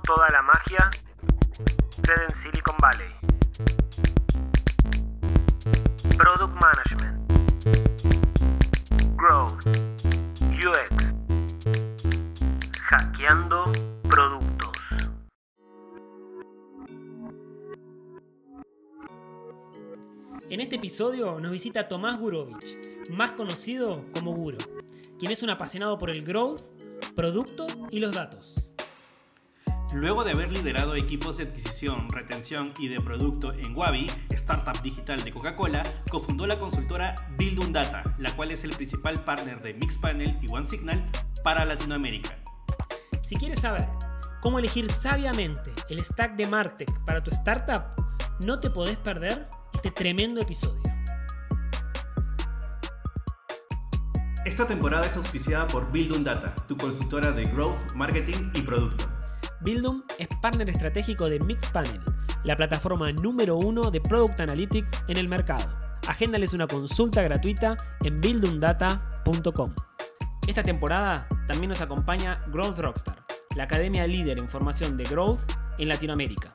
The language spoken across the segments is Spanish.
Toda la magia queda en Silicon Valley. Product Management, Growth, UX, hackeando productos. En este episodio nos visita Tomás Gurovich, más conocido como Guro, quien es un apasionado por el growth, producto y los datos. Luego de haber liderado equipos de adquisición, retención y de producto en Wabi, startup digital de Coca-Cola, cofundó la consultora Build-Un-Data, la cual es el principal partner de Mixpanel y OneSignal para Latinoamérica. Si quieres saber cómo elegir sabiamente el stack de MarTech para tu startup, no te podés perder este tremendo episodio. Esta temporada es auspiciada por Build-Un-Data, tu consultora de growth, marketing y producto. Build-Un es partner estratégico de Mixpanel, la plataforma número 1 de Product Analytics en el mercado. Agéndales una consulta gratuita en buildundata.com. Esta temporada también nos acompaña Growth Rockstar, la academia líder en formación de growth en Latinoamérica.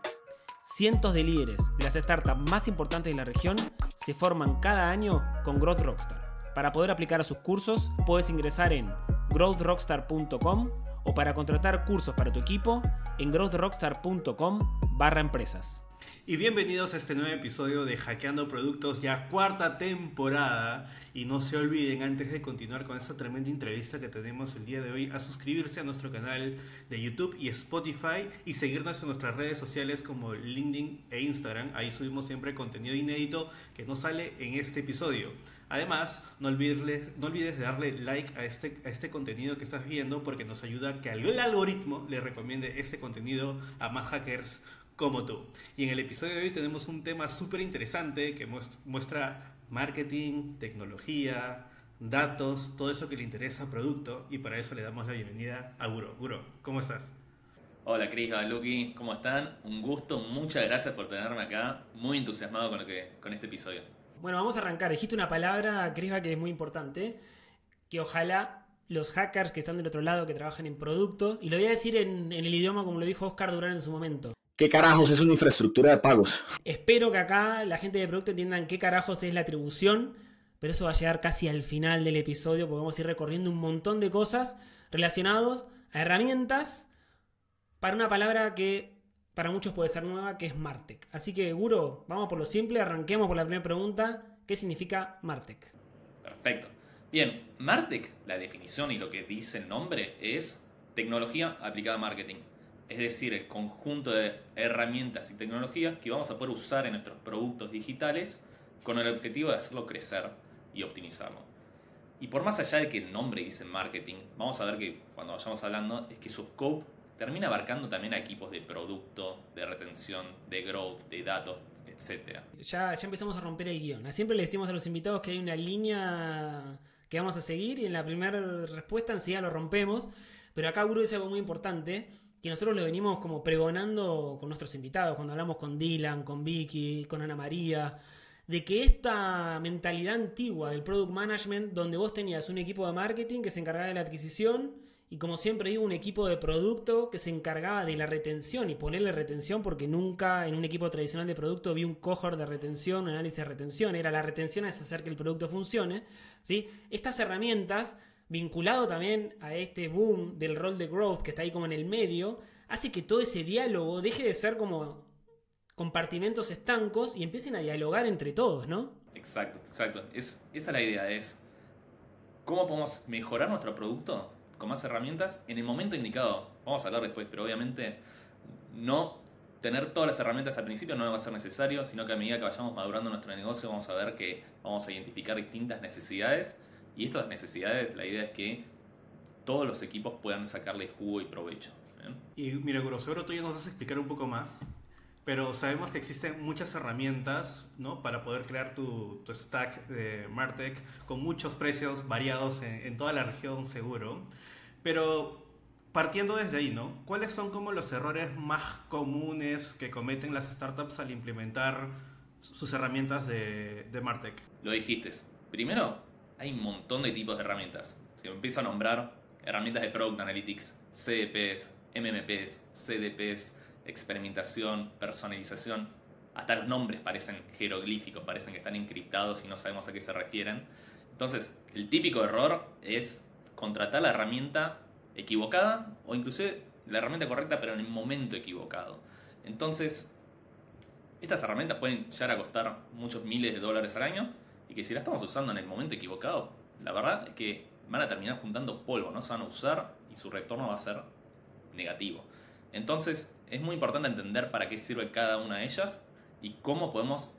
Cientos de líderes de las startups más importantes de la región se forman cada año con Growth Rockstar. Para poder aplicar a sus cursos, puedes ingresar en growthrockstar.com o para contratar cursos para tu equipo en growthrockstar.com/empresas. Y bienvenidos a este nuevo episodio de Hackeando Productos, ya cuarta temporada. Y no se olviden, antes de continuar con esta tremenda entrevista que tenemos el día de hoy, a suscribirse a nuestro canal de YouTube y Spotify y seguirnos en nuestras redes sociales como LinkedIn e Instagram. Ahí subimos siempre contenido inédito que no sale en este episodio. Además, no olvides de darle like a este contenido que estás viendo, porque nos ayuda a que el algoritmo le recomiende este contenido a más hackers como tú. Y en el episodio de hoy tenemos un tema súper interesante que muestra marketing, tecnología, datos, todo eso que le interesa a producto, y para eso le damos la bienvenida a Guro. Guro, ¿cómo estás? Hola Cris, hola Luqui, ¿cómo están? Un gusto, muchas gracias por tenerme acá, muy entusiasmado con este episodio. Bueno, vamos a arrancar. Dijiste una palabra, Crisba, que es muy importante, que ojalá los hackers que están del otro lado, que trabajan en productos, y lo voy a decir en el idioma como lo dijo Oscar Durán en su momento. ¿Qué carajos es una infraestructura de pagos? Espero que acá la gente de producto entiendan qué carajos es la atribución, pero eso va a llegar casi al final del episodio, porque vamos a ir recorriendo un montón de cosas relacionadas a herramientas para una palabra que para muchos puede ser nueva, que es MarTech. Así que, Guro, vamos por lo simple, arranquemos por la primera pregunta. ¿Qué significa MarTech? Perfecto. Bien, MarTech, la definición y lo que dice el nombre es tecnología aplicada a marketing. Es decir, el conjunto de herramientas y tecnologías que vamos a poder usar en nuestros productos digitales con el objetivo de hacerlo crecer y optimizarlo. Y por más allá de que el nombre dice marketing, vamos a ver que cuando vayamos hablando es que su scope termina abarcando también a equipos de producto, de retención, de growth, de datos, etc. Ya empezamos a romper el guión. Siempre le decimos a los invitados que hay una línea que vamos a seguir y en la primera respuesta enseguida lo rompemos. Pero acá Guro dice algo muy importante, que nosotros lo venimos como pregonando con nuestros invitados, cuando hablamos con Dylan, con Vicky, con Ana María, de que esta mentalidad antigua del product management, donde vos tenías un equipo de marketing que se encargaba de la adquisición, y como siempre digo, un equipo de producto que se encargaba de la retención y ponerle retención, porque nunca en un equipo tradicional de producto vi un cohort de retención, un análisis de retención. Era la retención es hacer que el producto funcione, ¿sí? Estas herramientas, vinculado también a este boom del rol de growth que está ahí como en el medio, hace que todo ese diálogo deje de ser como compartimentos estancos y empiecen a dialogar entre todos, ¿no? Exacto. Esa es la idea, es cómo podemos mejorar nuestro producto con más herramientas en el momento indicado. Vamos a hablar después, pero obviamente no tener todas las herramientas al principio no va a ser necesario, sino que a medida que vayamos madurando nuestro negocio vamos a ver que vamos a identificar distintas necesidades, y estas necesidades, la idea es que todos los equipos puedan sacarle jugo y provecho. ¿Bien? Y mira, Guro, seguro tú ya nos vas a explicar un poco más, pero sabemos que existen muchas herramientas, ¿no?, para poder crear tu stack de MarTech con muchos precios variados en toda la región, seguro. Pero partiendo desde ahí, ¿no?, ¿cuáles son como los errores más comunes que cometen las startups al implementar sus herramientas de MarTech? Lo dijiste. Primero, hay un montón de tipos de herramientas. Si empiezo a nombrar herramientas de Product Analytics, CDPs, MMPs, CDPs, experimentación, personalización. Hasta los nombres parecen jeroglíficos, parecen que están encriptados y no sabemos a qué se refieren. Entonces, el típico error es contratar la herramienta equivocada o inclusive la herramienta correcta pero en el momento equivocado. Entonces, estas herramientas pueden llegar a costar muchos miles de dólares al año y que si la estamos usando en el momento equivocado, la verdad es que van a terminar juntando polvo, no se van a usar y su retorno va a ser negativo. Entonces, es muy importante entender para qué sirve cada una de ellas y cómo podemos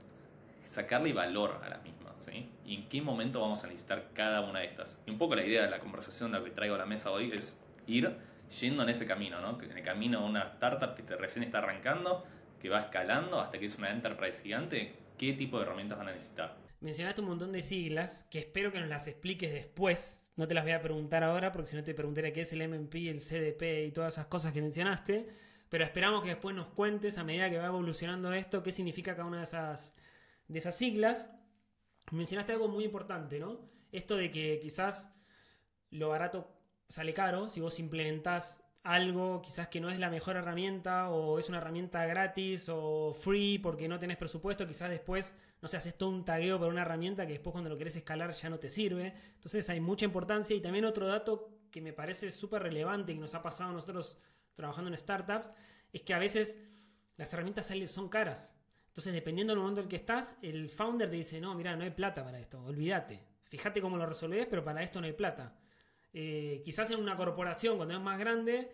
sacarle valor a las mismas, ¿sí? Y en qué momento vamos a necesitar cada una de estas. Y un poco la idea de la conversación de la que traigo a la mesa hoy es ir yendo en ese camino, ¿no? En el camino de una startup que recién está arrancando, que va escalando hasta que es una enterprise gigante, ¿qué tipo de herramientas van a necesitar? Mencionaste un montón de siglas que espero que nos las expliques después. No te las voy a preguntar ahora porque si no te preguntaría qué es el MMP, el CDP y todas esas cosas que mencionaste. Pero esperamos que después nos cuentes a medida que va evolucionando esto qué significa cada una de esas siglas. Mencionaste algo muy importante, ¿no? Esto de que quizás lo barato sale caro si vos implementás algo quizás que no es la mejor herramienta o es una herramienta gratis o free porque no tenés presupuesto, quizás después, no sé, haces todo un tagueo para una herramienta que después cuando lo querés escalar ya no te sirve. Entonces hay mucha importancia y también otro dato que me parece súper relevante y que nos ha pasado a nosotros trabajando en startups es que a veces las herramientas son caras. Entonces dependiendo del momento en el que estás, el founder te dice, no, mira, no hay plata para esto, olvídate. Fíjate cómo lo resolvés, pero para esto no hay plata. Quizás en una corporación cuando es más grande,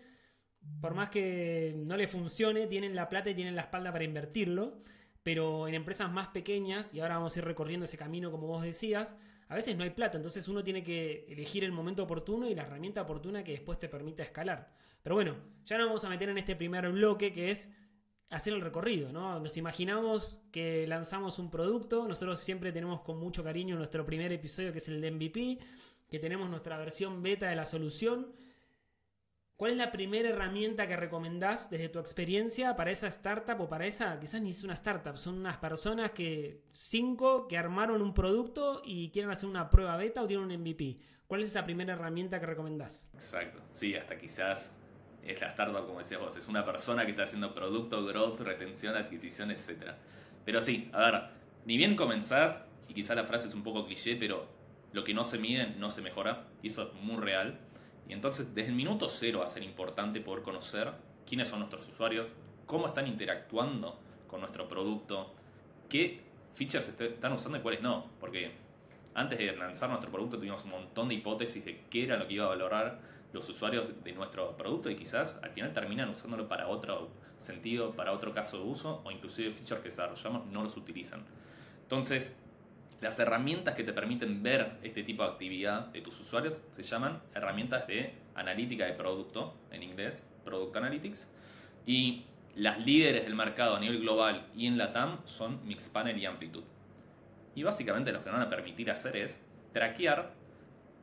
por más que no le funcione, tienen la plata y tienen la espalda para invertirlo, pero en empresas más pequeñas, y ahora vamos a ir recorriendo ese camino como vos decías, a veces no hay plata, entonces uno tiene que elegir el momento oportuno y la herramienta oportuna que después te permita escalar. Pero bueno, ya nos vamos a meter en este primer bloque que es hacer el recorrido, ¿no? Nos imaginamos que lanzamos un producto, nosotros siempre tenemos con mucho cariño nuestro primer episodio que es el de MVP, que tenemos nuestra versión beta de la solución. ¿Cuál es la primera herramienta que recomendás desde tu experiencia para esa startup o para esa, quizás ni es una startup, son unas personas cinco que armaron un producto y quieren hacer una prueba beta o tienen un MVP? ¿Cuál es esa primera herramienta que recomendás? Exacto, sí, hasta quizás es la startup, como decías vos, es una persona que está haciendo producto, growth, retención, adquisición, etc. Pero sí, a ver, ni bien comenzás, y quizás la frase es un poco cliché, pero lo que no se mide no se mejora, y eso es muy real. Y entonces, desde el minuto cero va a ser importante poder conocer quiénes son nuestros usuarios, cómo están interactuando con nuestro producto, qué fichas están usando y cuáles no. Porque antes de lanzar nuestro producto tuvimos un montón de hipótesis de qué era lo que iba a valorar los usuarios de nuestro producto y quizás al final terminan usándolo para otro sentido, para otro caso de uso o inclusive features que desarrollamos no los utilizan. Entonces, las herramientas que te permiten ver este tipo de actividad de tus usuarios se llaman herramientas de analítica de producto, en inglés, Product Analytics, y las líderes del mercado a nivel global y en LATAM son Mixpanel y Amplitude. Y básicamente lo que nos van a permitir hacer es traquear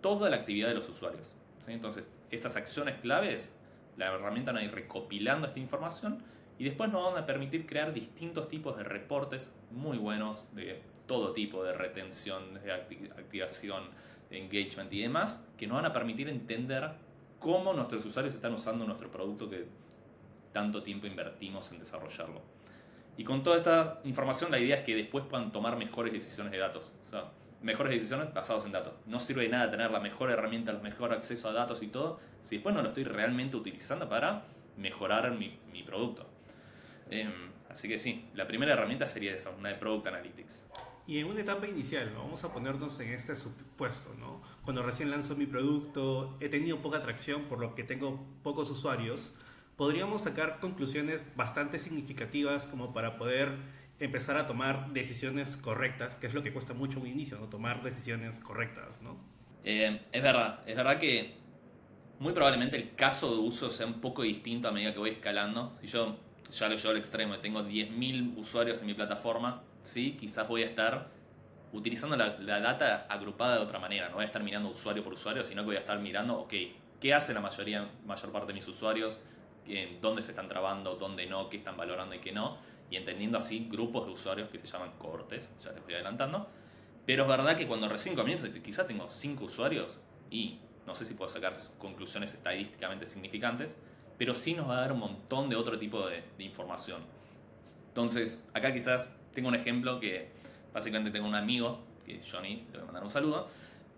toda la actividad de los usuarios, ¿sí? Entonces, estas acciones claves, la herramienta va a ir recopilando esta información y después nos van a permitir crear distintos tipos de reportes muy buenos de todo tipo, de retención, de activación, de engagement y demás, que nos van a permitir entender cómo nuestros usuarios están usando nuestro producto que tanto tiempo invertimos en desarrollarlo. Y con toda esta información la idea es que después puedan tomar mejores decisiones de datos. O sea, mejores decisiones basadas en datos. No sirve de nada tener la mejor herramienta, el mejor acceso a datos y todo, si después no lo estoy realmente utilizando para mejorar mi producto. Así que sí, la primera herramienta sería esa, una de Product Analytics. Y en una etapa inicial, vamos a ponernos en este supuesto, ¿no? Cuando recién lanzo mi producto, he tenido poca atracción, por lo que tengo pocos usuarios, podríamos sacar conclusiones bastante significativas como para poder empezar a tomar decisiones correctas, que es lo que cuesta mucho un inicio, ¿no? Tomar decisiones correctas, ¿no? Es verdad que muy probablemente el caso de uso sea un poco distinto a medida que voy escalando. Si yo ya lo llevo al extremo y tengo 10.000 usuarios en mi plataforma, sí, quizás voy a estar utilizando la data agrupada de otra manera. No voy a estar mirando usuario por usuario, sino que voy a estar mirando, ok, ¿qué hace la mayor parte de mis usuarios? ¿Dónde se están trabando? ¿Dónde no? ¿Qué están valorando y qué no? Y entendiendo así grupos de usuarios que se llaman cohortes, ya les voy adelantando. Pero es verdad que cuando recién comienzo, quizás tengo 5 usuarios y no sé si puedo sacar conclusiones estadísticamente significantes, pero sí nos va a dar un montón de otro tipo de información. Entonces, acá quizás tengo un ejemplo que básicamente tengo un amigo, que es Johnny, le voy a mandar un saludo,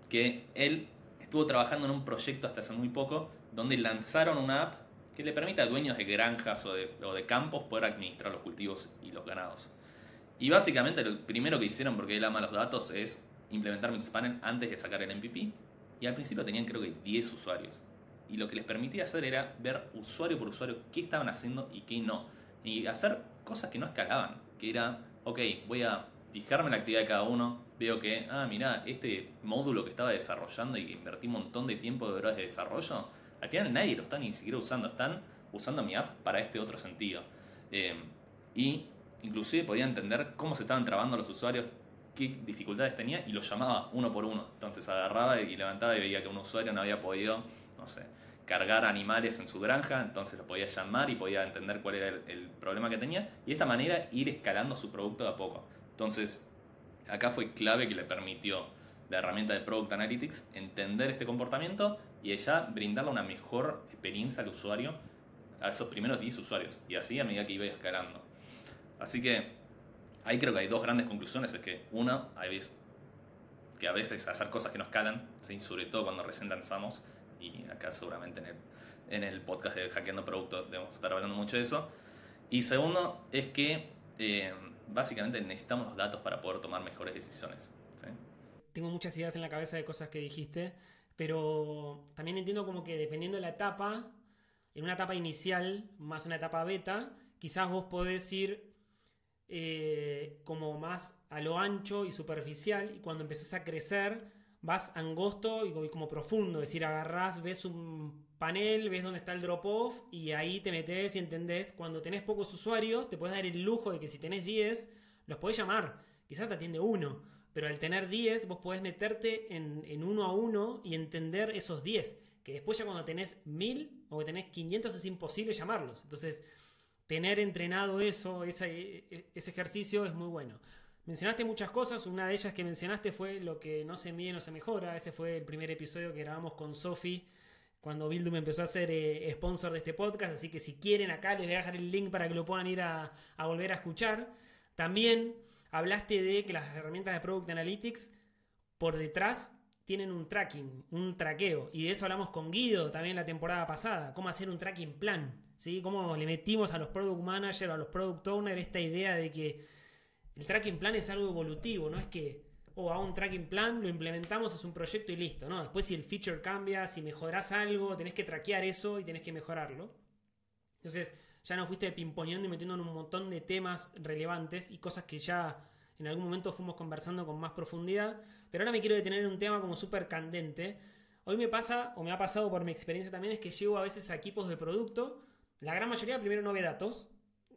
que él estuvo trabajando en un proyecto hasta hace muy poco, donde lanzaron una app que le permite a dueños de granjas o de campos poder administrar los cultivos y los ganados. Y básicamente lo primero que hicieron, porque él ama los datos, es implementar Mixpanel antes de sacar el MVP. Y al principio tenían creo que 10 usuarios. Y lo que les permitía hacer era ver usuario por usuario qué estaban haciendo y qué no. Y hacer cosas que no escalaban. Que era, ok, voy a fijarme en la actividad de cada uno. Veo que, mirá, este módulo que estaba desarrollando y que invertí un montón de tiempo de horas de desarrollo, al final nadie lo está ni siquiera usando. Están usando mi app para este otro sentido. Y inclusive podía entender cómo se estaban trabando los usuarios, qué dificultades tenía, y los llamaba uno por uno. Entonces agarraba y levantaba y veía que un usuario no había podido, no sé, cargar animales en su granja, entonces lo podía llamar y podía entender cuál era el problema que tenía, y de esta manera ir escalando su producto de a poco. Entonces acá fue clave que le permitió la herramienta de Product Analytics entender este comportamiento y ella brindarle una mejor experiencia al usuario, a esos primeros 10 usuarios, y así a medida que iba escalando. Así que ahí creo que hay dos grandes conclusiones. Es que una, hay que a veces hacer cosas que no escalan, ¿sí? Sobre todo cuando recién lanzamos, y acá seguramente en el podcast de Hackeando Producto debemos estar hablando mucho de eso. Y segundo es que básicamente necesitamos los datos para poder tomar mejores decisiones, ¿sí? Tengo muchas ideas en la cabeza de cosas que dijiste, pero también entiendo como que dependiendo de la etapa, en una etapa inicial, más una etapa beta, quizás vos podés ir como más a lo ancho y superficial, y cuando empezás a crecer vas angosto y como profundo, es decir, agarrás, ves un panel, ves dónde está el drop-off y ahí te metés y entendés. Cuando tenés pocos usuarios te puedes dar el lujo de que si tenés 10 los podés llamar, quizás te atiende uno, pero al tener 10 vos podés meterte en uno a uno y entender esos 10, que después ya cuando tenés 1000 o que tenés 500 es imposible llamarlos. Entonces tener entrenado ese ejercicio es muy bueno. Mencionaste muchas cosas, una de ellas que mencionaste fue lo que no se mide no se mejora. Ese fue el primer episodio que grabamos con Sofi cuando Bildum empezó a ser sponsor de este podcast, así que si quieren acá les voy a dejar el link para que lo puedan ir a volver a escuchar. También hablaste de que las herramientas de Product Analytics por detrás tienen un tracking, un traqueo, y de eso hablamos con Guido también la temporada pasada, cómo hacer un tracking plan, ¿sí? Cómo le metimos a los Product Managers o a los Product Owners esta idea de que el tracking plan es algo evolutivo, no es que hago un tracking plan, lo implementamos, es un proyecto y listo, ¿no? Después si el feature cambia, si mejorás algo, tenés que traquear eso y tenés que mejorarlo. Entonces ya nos fuiste pimponeando y metiendo en un montón de temas relevantes y cosas que ya en algún momento fuimos conversando con más profundidad, pero ahora me quiero detener en un tema como súper candente. Hoy me pasa, o me ha pasado por mi experiencia también, es que llego a veces a equipos de producto, la gran mayoría primero no ve datos,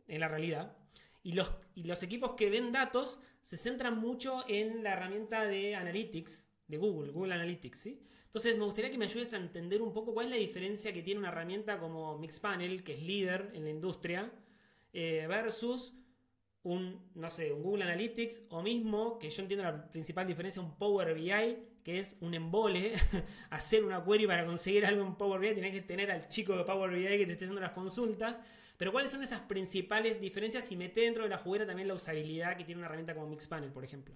en la realidad, y los equipos que ven datos se centran mucho en la herramienta de Analytics, de Google Analytics, ¿sí? Entonces me gustaría que me ayudes a entender un poco cuál es la diferencia que tiene una herramienta como Mixpanel, que es líder en la industria, versus un Google Analytics, o mismo, que yo entiendo la principal diferencia, un Power BI, que es un embole. Hacer una query para conseguir algo en Power BI, tenés que tener al chico de Power BI que te esté haciendo las consultas. Pero ¿cuáles son esas principales diferencias? Y mete dentro de la juguera también la usabilidad que tiene una herramienta como Mixpanel, por ejemplo.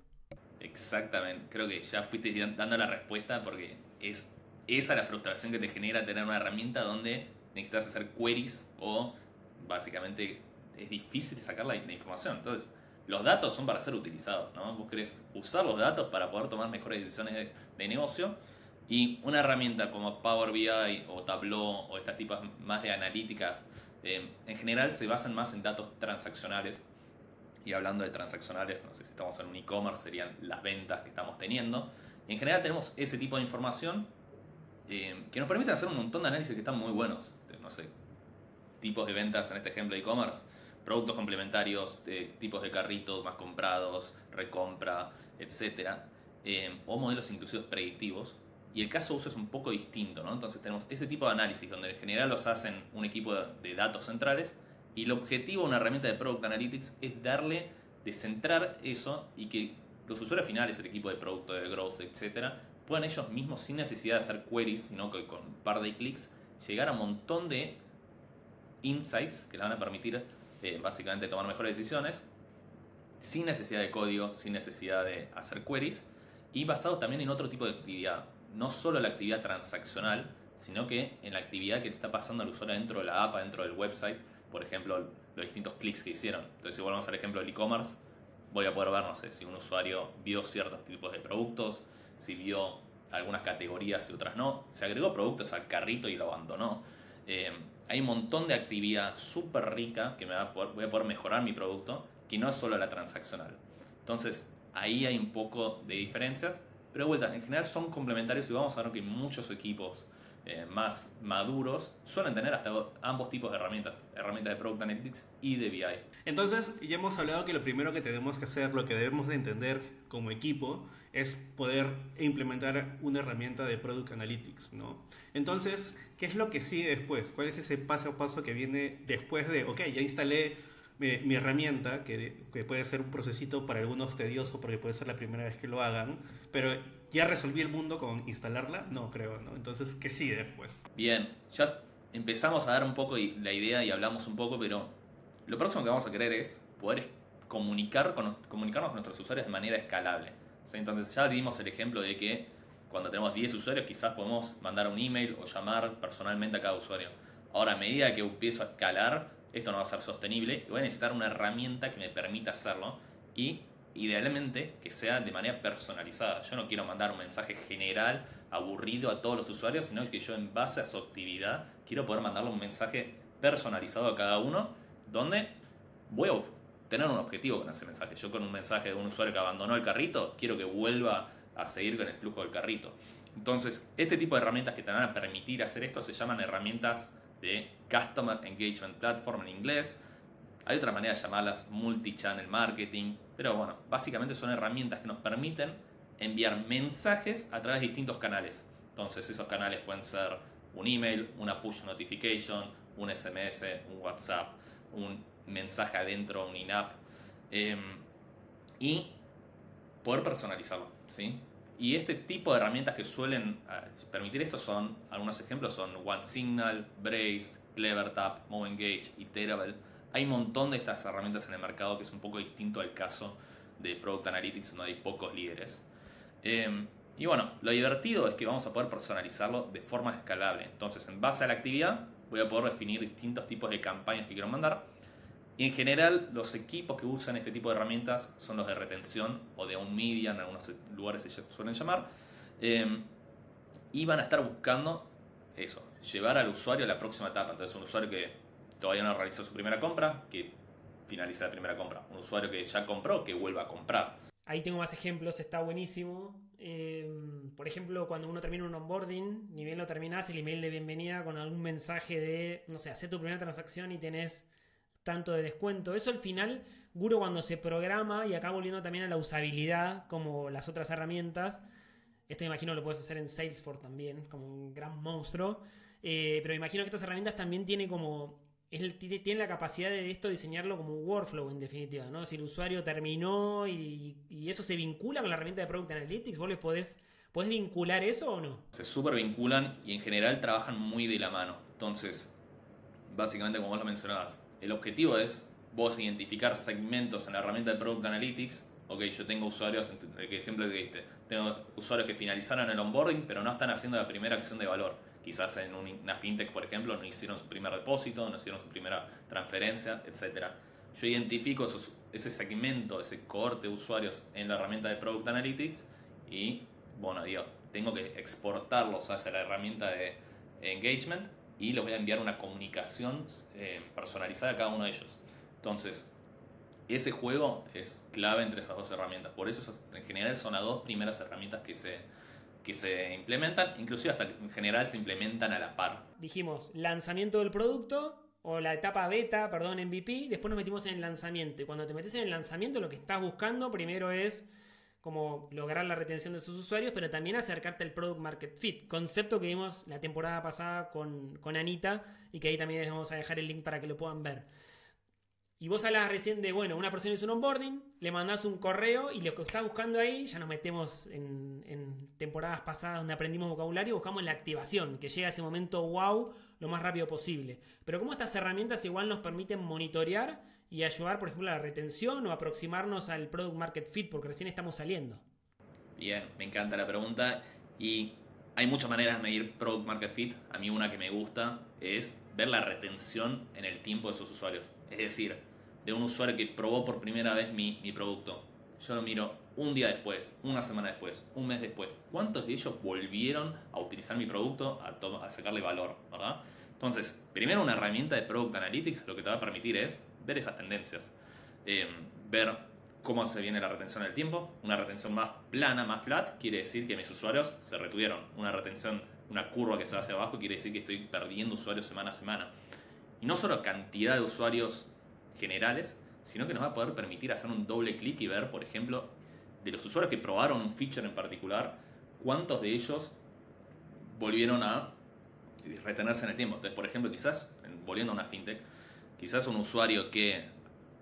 Exactamente, creo que ya fuiste dando la respuesta, porque es esa la frustración que te genera tener una herramienta donde necesitas hacer queries o básicamente es difícil sacar la información. Entonces, los datos son para ser utilizados, ¿no? Vos querés usar los datos para poder tomar mejores decisiones de negocio, y una herramienta como Power BI o Tableau o estas tipas más de analíticas en general se basan más en datos transaccionales. Y hablando de transaccionales, no sé si estamos en un e-commerce, serían las ventas que estamos teniendo. Y en general tenemos ese tipo de información que nos permite hacer un montón de análisis que están muy buenos. No sé, tipos de ventas en este ejemplo de e-commerce, productos complementarios, tipos de carritos más comprados, recompra, etc. O modelos inclusivos predictivos. Y el caso de uso es un poco distinto, ¿no? Entonces tenemos ese tipo de análisis donde en general los hacen un equipo de datos centrales. Y el objetivo de una herramienta de Product Analytics es descentrar eso y que los usuarios finales, el equipo de producto, de growth, etcétera, puedan ellos mismos, sin necesidad de hacer queries, sino que con un par de clics, llegar a un montón de insights que le van a permitir básicamente tomar mejores decisiones sin necesidad de código, sin necesidad de hacer queries y basado también en otro tipo de actividad. No solo la actividad transaccional, sino que en la actividad que le está pasando al usuario dentro de la app, dentro del website, por ejemplo, los distintos clics que hicieron. Entonces, si volvemos al ejemplo del e-commerce, voy a poder ver, no sé, si un usuario vio ciertos tipos de productos, si vio algunas categorías y otras no, se agregó productos al carrito y lo abandonó. Hay un montón de actividad súper rica que voy a poder mejorar mi producto, que no es solo la transaccional. Entonces, ahí hay un poco de diferencias, pero de vuelta, en general son complementarios y vamos a ver que muchos equipos más maduros suelen tener hasta ambos tipos de herramientas de Product Analytics y de BI. Entonces, ya hemos hablado que lo primero que tenemos que hacer, lo que debemos de entender como equipo, es poder implementar una herramienta de Product Analytics, ¿no? Entonces, ¿qué es lo que sigue después? ¿Cuál es ese paso a paso que viene después de, ok, ya instalé mi herramienta, que puede ser un procesito para algunos tedioso porque puede ser la primera vez que lo hagan, pero ya resolví el mundo con instalarla? No creo, ¿no? Entonces, ¿qué sigue después? Bien, ya empezamos a dar un poco la idea y hablamos un poco, pero lo próximo que vamos a querer es poder comunicarnos con nuestros usuarios de manera escalable. ¿Sí? Entonces ya dimos el ejemplo de que cuando tenemos 10 usuarios quizás podemos mandar un email o llamar personalmente a cada usuario. Ahora, a medida que empiezo a escalar, esto no va a ser sostenible y voy a necesitar una herramienta que me permita hacerlo y idealmente que sea de manera personalizada. Yo no quiero mandar un mensaje general, aburrido a todos los usuarios, sino que yo en base a su actividad quiero poder mandarle un mensaje personalizado a cada uno donde voy a tener un objetivo con ese mensaje. Yo con un mensaje de un usuario que abandonó el carrito, quiero que vuelva a seguir con el flujo del carrito. Entonces, este tipo de herramientas que te van a permitir hacer esto se llaman herramientas de Customer Engagement Platform en inglés. Hay otra manera de llamarlas multi-channel marketing, pero bueno, básicamente son herramientas que nos permiten enviar mensajes a través de distintos canales. Entonces, esos canales pueden ser un email, una push notification, un SMS, un WhatsApp, un mensaje adentro, un in-app, y poder personalizarlo, ¿sí? Y este tipo de herramientas que suelen permitir esto son, algunos ejemplos son OneSignal, Braze, CleverTap, MoveEngage, Iterable. Hay un montón de estas herramientas en el mercado que es un poco distinto al caso de Product Analytics, donde hay pocos líderes. Y bueno, lo divertido es que vamos a poder personalizarlo de forma escalable. Entonces, en base a la actividad, voy a poder definir distintos tipos de campañas que quiero mandar. Y en general, los equipos que usan este tipo de herramientas son los de retención o de on media, en algunos lugares se suelen llamar. Y van a estar buscando eso, llevar al usuario a la próxima etapa. Entonces, un usuario que todavía no realizó su primera compra, que finalice la primera compra. Un usuario que ya compró, que vuelva a comprar. Ahí tengo más ejemplos, está buenísimo. Por ejemplo, cuando uno termina un onboarding, ni bien lo terminás, el email de bienvenida con algún mensaje de, no sé, hacé tu primera transacción y tenés tanto de descuento. Eso al final, Guru, cuando se programa, y acá volviendo también a la usabilidad, como las otras herramientas, esto me imagino lo puedes hacer en Salesforce también, como un gran monstruo, pero me imagino que estas herramientas también tienen la capacidad de esto diseñarlo como un workflow en definitiva, ¿no? Si el usuario terminó y eso se vincula con la herramienta de Product Analytics, ¿vos les podés vincular eso o no? Se súper vinculan y en general trabajan muy de la mano. Entonces, básicamente como vos lo mencionabas, el objetivo es vos identificar segmentos en la herramienta de Product Analytics. Ok, yo tengo usuarios, el ejemplo que diste, tengo usuarios que finalizaron el onboarding pero no están haciendo la primera acción de valor. Quizás en una fintech, por ejemplo, no hicieron su primer depósito, no hicieron su primera transferencia, etc. Yo identifico ese segmento, ese cohorte de usuarios en la herramienta de Product Analytics y, bueno, tengo que exportarlos hacia la herramienta de Engagement y les voy a enviar una comunicación personalizada a cada uno de ellos. Entonces, ese juego es clave entre esas dos herramientas. Por eso, en general, son las dos primeras herramientas que se implementan, inclusive hasta en general se implementan a la par. Dijimos, lanzamiento del producto, o la etapa beta, perdón, MVP, después nos metimos en el lanzamiento. Y cuando te metes en el lanzamiento, lo que estás buscando primero es como lograr la retención de sus usuarios, pero también acercarte al Product Market Fit, concepto que vimos la temporada pasada con Anita, y que ahí también les vamos a dejar el link para que lo puedan ver. Y vos hablas recién de, bueno, una persona hizo un onboarding, le mandás un correo y lo que estás buscando ahí, ya nos metemos en temporadas pasadas donde aprendimos vocabulario, buscamos la activación, que llegue a ese momento wow lo más rápido posible. Pero cómo estas herramientas igual nos permiten monitorear y ayudar, por ejemplo, a la retención o aproximarnos al product market fit, porque recién estamos saliendo. Bien, me encanta la pregunta y hay muchas maneras de medir Product Market Fit. A mí una que me gusta es ver la retención en el tiempo de esos usuarios. Es decir, de un usuario que probó por primera vez mi producto. Yo lo miro un día después, una semana después, un mes después. ¿Cuántos de ellos volvieron a utilizar mi producto, a sacarle valor, ¿verdad? Entonces, primero una herramienta de Product Analytics lo que te va a permitir es ver esas tendencias. Ver cómo se viene la retención en el tiempo. Una retención más plana, más flat, quiere decir que mis usuarios se retuvieron. Una retención, una curva que se va hacia abajo, quiere decir que estoy perdiendo usuarios semana a semana. Y no solo cantidad de usuarios generales, sino que nos va a poder permitir hacer un doble clic y ver, por ejemplo, de los usuarios que probaron un feature en particular, cuántos de ellos volvieron a retenerse en el tiempo. Entonces, por ejemplo, quizás, volviendo a una fintech, quizás un usuario que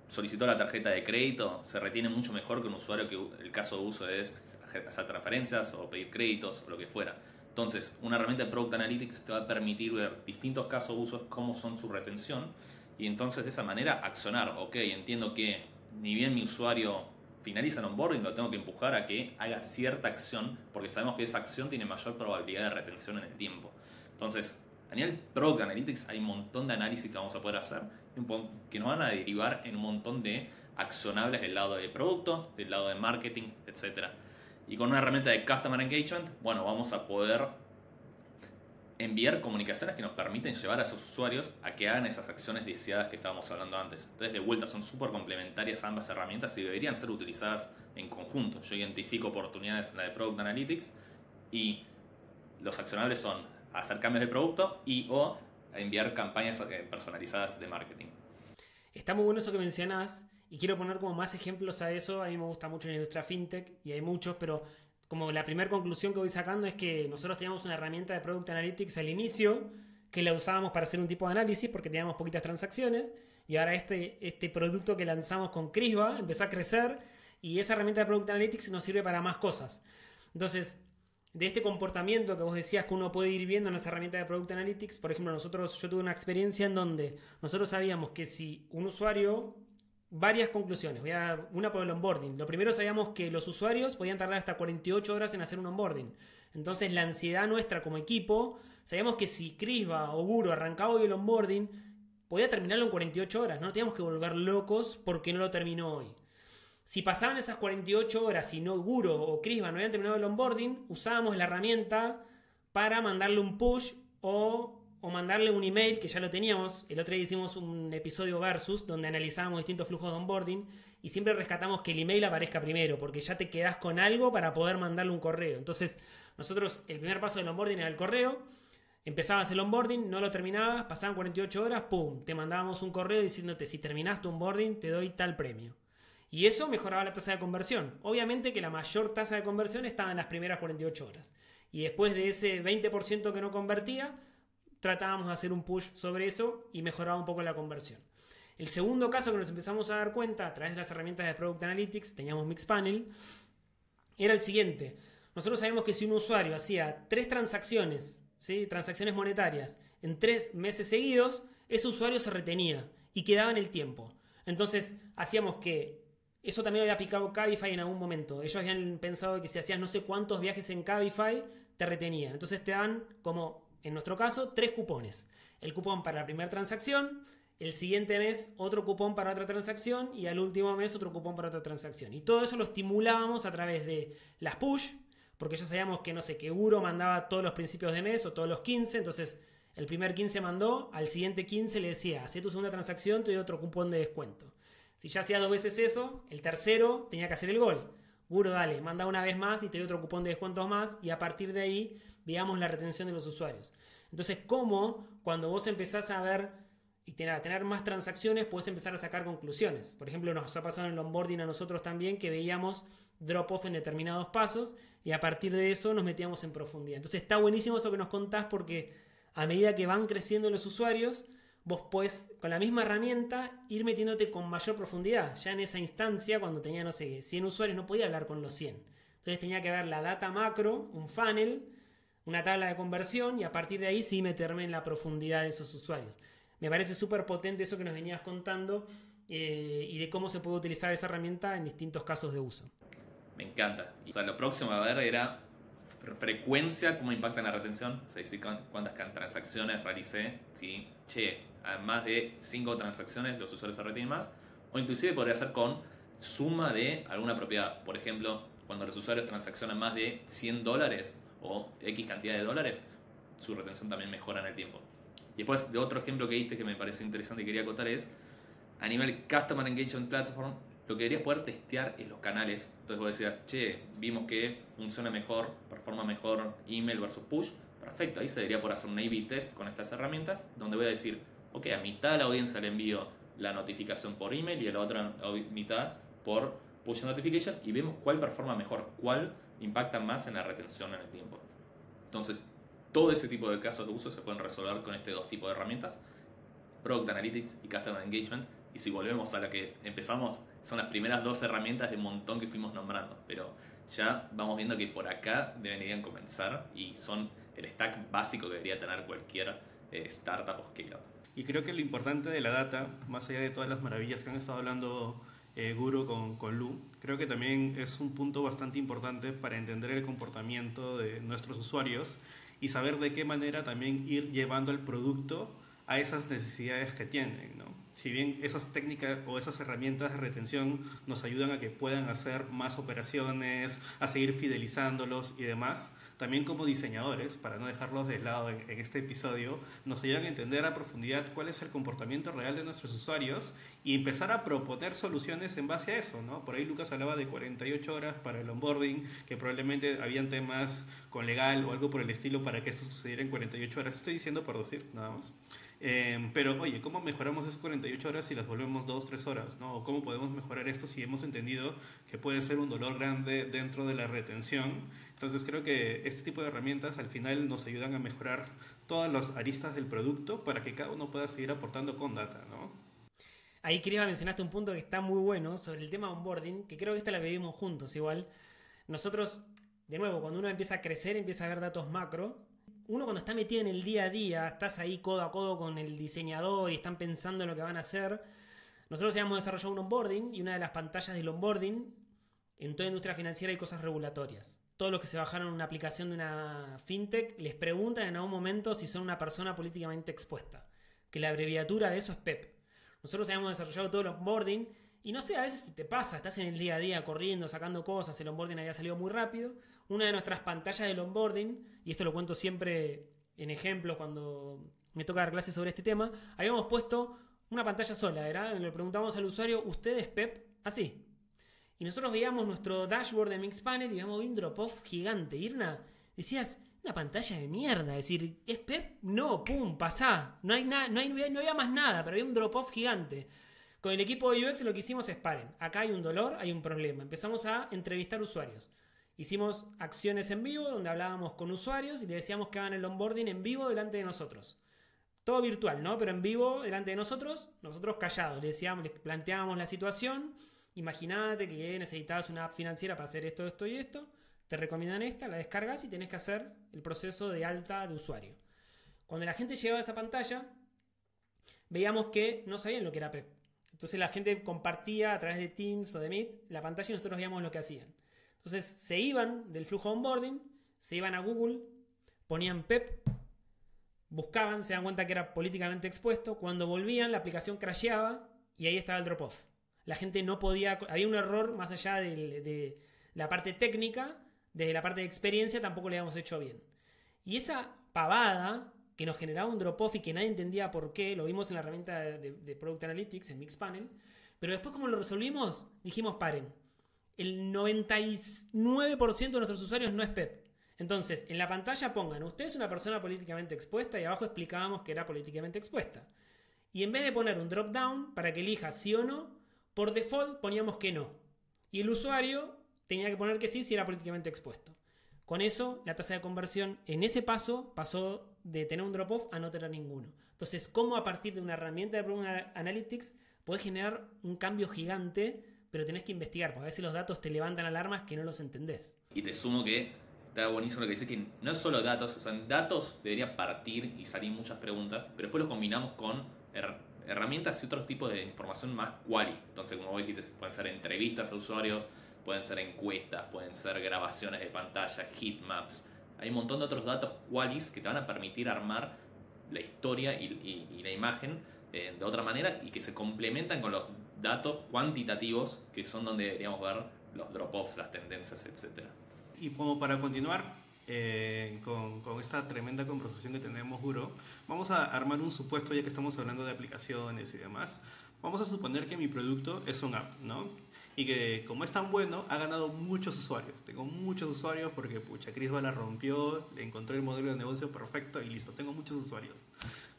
solicitó la tarjeta de crédito se retiene mucho mejor que un usuario que el caso de uso es hacer transferencias o pedir créditos o lo que fuera. Entonces, una herramienta de Product Analytics te va a permitir ver distintos casos de uso, cómo son su retención, y entonces de esa manera accionar. Ok, entiendo que ni bien mi usuario finaliza el onboarding, lo tengo que empujar a que haga cierta acción, porque sabemos que esa acción tiene mayor probabilidad de retención en el tiempo. Entonces, a nivel Product Analytics hay un montón de análisis que vamos a poder hacer, que nos van a derivar en un montón de accionables del lado de producto, del lado de marketing, etc. Y con una herramienta de Customer Engagement, bueno, vamos a poder enviar comunicaciones que nos permiten llevar a esos usuarios a que hagan esas acciones deseadas que estábamos hablando antes. Entonces, de vuelta, son súper complementarias ambas herramientas y deberían ser utilizadas en conjunto. Yo identifico oportunidades en la de Product Analytics y los accionables son hacer cambios de producto y o enviar campañas personalizadas de marketing. Está muy bueno eso que mencionás y quiero poner como más ejemplos a eso. A mí me gusta mucho la industria fintech y hay muchos, pero como la primera conclusión que voy sacando es que nosotros teníamos una herramienta de Product Analytics al inicio que la usábamos para hacer un tipo de análisis porque teníamos poquitas transacciones, y ahora este producto que lanzamos con Crisba empezó a crecer y esa herramienta de Product Analytics nos sirve para más cosas. Entonces, de este comportamiento que vos decías que uno puede ir viendo en esa herramienta de Product Analytics, por ejemplo, yo tuve una experiencia en donde nosotros sabíamos que si un usuario, varias conclusiones, una por el onboarding. Lo primero, sabíamos que los usuarios podían tardar hasta 48 horas en hacer un onboarding. Entonces, la ansiedad nuestra como equipo, sabíamos que si Crisba o Guru arrancaba hoy el onboarding, podía terminarlo en 48 horas. No nos teníamos que volver locos porque no lo terminó hoy. Si pasaban esas 48 horas y no Guru o Crisba no habían terminado el onboarding, usábamos la herramienta para mandarle un push o mandarle un email, que ya lo teníamos. El otro día hicimos un episodio versus donde analizábamos distintos flujos de onboarding y siempre rescatamos que el email aparezca primero, porque ya te quedás con algo para poder mandarle un correo. Entonces, nosotros el primer paso del onboarding era el correo. Empezabas el onboarding, no lo terminabas, pasaban 48 horas, pum, te mandábamos un correo diciéndote: si terminás tu onboarding te doy tal premio. Y eso mejoraba la tasa de conversión. Obviamente que la mayor tasa de conversión estaba en las primeras 48 horas. Y después de ese 20% que no convertía, tratábamos de hacer un push sobre eso y mejoraba un poco la conversión. El segundo caso que nos empezamos a dar cuenta a través de las herramientas de Product Analytics, teníamos Mixpanel, era el siguiente. Nosotros sabemos que si un usuario hacía 3 transacciones, ¿sí?, transacciones monetarias, en 3 meses seguidos, ese usuario se retenía y quedaba en el tiempo. Entonces, hacíamos que eso también lo había aplicado Cabify en algún momento. Ellos habían pensado que si hacías no sé cuántos viajes en Cabify, te retenían. Entonces te dan, como en nuestro caso, 3 cupones. El cupón para la primera transacción, el siguiente mes otro cupón para otra transacción y al último mes otro cupón para otra transacción. Y todo eso lo estimulábamos a través de las push, porque ya sabíamos que, no sé, que Guru mandaba todos los principios de mes o todos los 15, entonces el primer 15 mandó, al siguiente 15 le decía: hacé tu segunda transacción, te doy otro cupón de descuento. Si ya hacía 2 veces eso, el tercero tenía que hacer el gol. Guru, dale, manda una vez más y te doy otro cupón de descuentos más, y a partir de ahí veamos la retención de los usuarios. Entonces, ¿cómo cuando vos empezás a ver y tener más transacciones, podés empezar a sacar conclusiones? Por ejemplo, nos ha pasado en el onboarding a nosotros también que veíamos drop-off en determinados pasos y a partir de eso nos metíamos en profundidad. Entonces está buenísimo eso que nos contás, porque a medida que van creciendo los usuarios, vos podés, con la misma herramienta, ir metiéndote con mayor profundidad. Ya en esa instancia, cuando tenía, no sé, 100 usuarios, no podía hablar con los 100. Entonces tenía que ver la data macro, un funnel, una tabla de conversión, y a partir de ahí sí meterme en la profundidad de esos usuarios. Me parece súper potente eso que nos venías contando, y de cómo se puede utilizar esa herramienta en distintos casos de uso. Me encanta. O sea, lo próximo a ver era frecuencia, cómo impacta en la retención. O sea, decir cuántas transacciones realicé. ¿Sí? Che, además de 5 transacciones, los usuarios se retienen más. O inclusive podría ser con suma de alguna propiedad. Por ejemplo, cuando los usuarios transaccionan más de $100 o X cantidad de dólares, su retención también mejora en el tiempo. Y después, de otro ejemplo que diste que me pareció interesante y quería acotar es, a nivel Customer Engagement Platform, lo que deberías poder testear es los canales. Entonces vos decías, che, vimos que funciona mejor, performa mejor email versus push. Perfecto, ahí se debería poder hacer un A/B test con estas herramientas, donde voy a decir, ok, a mitad de la audiencia le envío la notificación por email y a la otra mitad por push notification, y vemos cuál performa mejor, cuál impacta más en la retención en el tiempo. Entonces, todo ese tipo de casos de uso se pueden resolver con este dos tipos de herramientas, Product Analytics y Customer Engagement. Y si volvemos a la que empezamos, son las primeras 2 herramientas de un montón que fuimos nombrando, pero ya vamos viendo que por acá deberían comenzar y son el stack básico que debería tener cualquier startup o scale-up. Y creo que lo importante de la data, más allá de todas las maravillas que han estado hablando Guru con Lu, creo que también es un punto bastante importante para entender el comportamiento de nuestros usuarios y saber de qué manera también ir llevando el producto a esas necesidades que tienen, ¿no? Si bien esas técnicas o esas herramientas de retención nos ayudan a que puedan hacer más operaciones, a seguir fidelizándolos y demás, también como diseñadores, para no dejarlos de lado en este episodio, nos ayudan a entender a profundidad cuál es el comportamiento real de nuestros usuarios y empezar a proponer soluciones en base a eso, ¿no? Por ahí Lucas hablaba de 48 horas para el onboarding, que probablemente habían temas con legal o algo por el estilo para que esto sucediera en 48 horas. Estoy diciendo por decir, nada más. Pero oye, ¿cómo mejoramos esas 48 horas si las volvemos 2-3 horas? ¿No? ¿O cómo podemos mejorar esto si hemos entendido que puede ser un dolor grande dentro de la retención? Entonces creo que este tipo de herramientas al final nos ayudan a mejorar todas las aristas del producto para que cada uno pueda seguir aportando con data, ¿no? Ahí, Criba, mencionaste un punto que está muy bueno sobre el tema onboarding, que creo que esta la vivimos juntos igual. Nosotros, de nuevo, cuando uno empieza a crecer, empieza a ver datos macro. Uno cuando está metido en el día a día, estás ahí codo a codo con el diseñador y están pensando en lo que van a hacer. Nosotros habíamos desarrollado un onboarding y una de las pantallas del onboarding, en toda industria financiera hay cosas regulatorias. Todos los que se bajaron una aplicación de una fintech les preguntan en algún momento si son una persona políticamente expuesta, que la abreviatura de eso es PEP. Nosotros habíamos desarrollado todo el onboarding y no sé, a veces te pasa, estás en el día a día corriendo, sacando cosas, el onboarding había salido muy rápido. Una de nuestras pantallas del onboarding, y esto lo cuento siempre en ejemplos cuando me toca dar clases sobre este tema, habíamos puesto una pantalla sola, ¿verdad? Le preguntábamos al usuario, ¿usted es PEP? Así. Y nosotros veíamos nuestro dashboard de Mixpanel y veíamos un drop-off gigante. Irna, decías, una pantalla de mierda, es decir, ¿es PEP? No, pum, pasá. No había más nada, pero había un drop-off gigante. Con el equipo de UX lo que hicimos es, paren, acá hay un dolor, hay un problema. Empezamos a entrevistar usuarios. Hicimos acciones en vivo donde hablábamos con usuarios y les decíamos que hagan el onboarding en vivo delante de nosotros. Todo virtual, ¿no? Pero en vivo delante de nosotros callados. Les planteábamos la situación. Imagínate que necesitabas una app financiera para hacer esto, esto y esto. Te recomiendan esta, la descargas y tenés que hacer el proceso de alta de usuario. Cuando la gente llegaba a esa pantalla, veíamos que no sabían lo que era PEP. Entonces la gente compartía a través de Teams o de Meet la pantalla y nosotros veíamos lo que hacían. Entonces se iban del flujo de onboarding, se iban a Google, ponían PEP, buscaban, se dan cuenta que era políticamente expuesto. Cuando volvían, la aplicación crasheaba y ahí estaba el drop-off. La gente no podía, había un error más allá de la parte técnica, desde la parte de experiencia tampoco le habíamos hecho bien. Y esa pavada que nos generaba un drop-off y que nadie entendía por qué, lo vimos en la herramienta de Product Analytics, en Mixpanel, pero después como lo resolvimos, dijimos, paren, el 99% de nuestros usuarios no es PEP. Entonces, en la pantalla pongan, usted es una persona políticamente expuesta, y abajo explicábamos que era políticamente expuesta. Y en vez de poner un drop-down para que elija sí o no, por default poníamos que no. Y el usuario tenía que poner que sí si era políticamente expuesto. Con eso, la tasa de conversión en ese paso pasó de tener un drop-off a no tener ninguno. Entonces, ¿cómo a partir de una herramienta de Product Analytics podés generar un cambio gigante, pero tenés que investigar? Porque a veces los datos te levantan alarmas que no los entendés. Y te sumo que está buenísimo lo que dice, que no es solo datos, o sea, en datos debería partir y salir muchas preguntas, pero después los combinamos con herramientas y otros tipos de información más quali. Entonces, como vos dijiste, pueden ser entrevistas a usuarios, pueden ser encuestas, pueden ser grabaciones de pantalla, heatmaps. Hay un montón de otros datos qualis que te van a permitir armar la historia y la imagen de otra manera y que se complementan con los datos cuantitativos, que son donde deberíamos ver los drop-offs, las tendencias, etc. Y como para continuar con esta tremenda conversación que tenemos, Guro, vamos a armar un supuesto, ya que estamos hablando de aplicaciones y demás. Vamos a suponer que mi producto es un app, ¿no? Y que como es tan bueno, ha ganado muchos usuarios. Tengo muchos usuarios porque, pucha, Crisba la rompió, le encontré el modelo de negocio perfecto y listo, tengo muchos usuarios.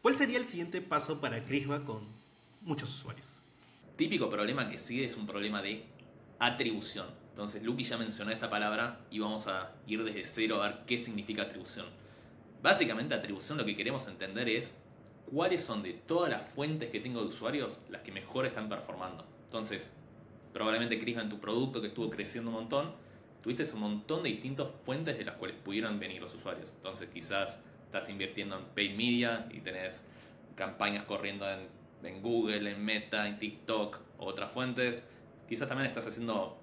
¿Cuál sería el siguiente paso para Crisba con muchos usuarios? Típico problema que sigue es un problema de atribución. Entonces, Luqui ya mencionó esta palabra y vamos a ir desde cero a ver qué significa atribución. Básicamente, atribución lo que queremos entender es cuáles son de todas las fuentes que tengo de usuarios las que mejor están performando. Entonces, probablemente Crisba en tu producto que estuvo creciendo un montón, tuviste un montón de distintas fuentes de las cuales pudieran venir los usuarios. Entonces, quizás estás invirtiendo en paid media y tenés campañas corriendo en Google, en Meta, en TikTok, otras fuentes. Quizás también estás haciendo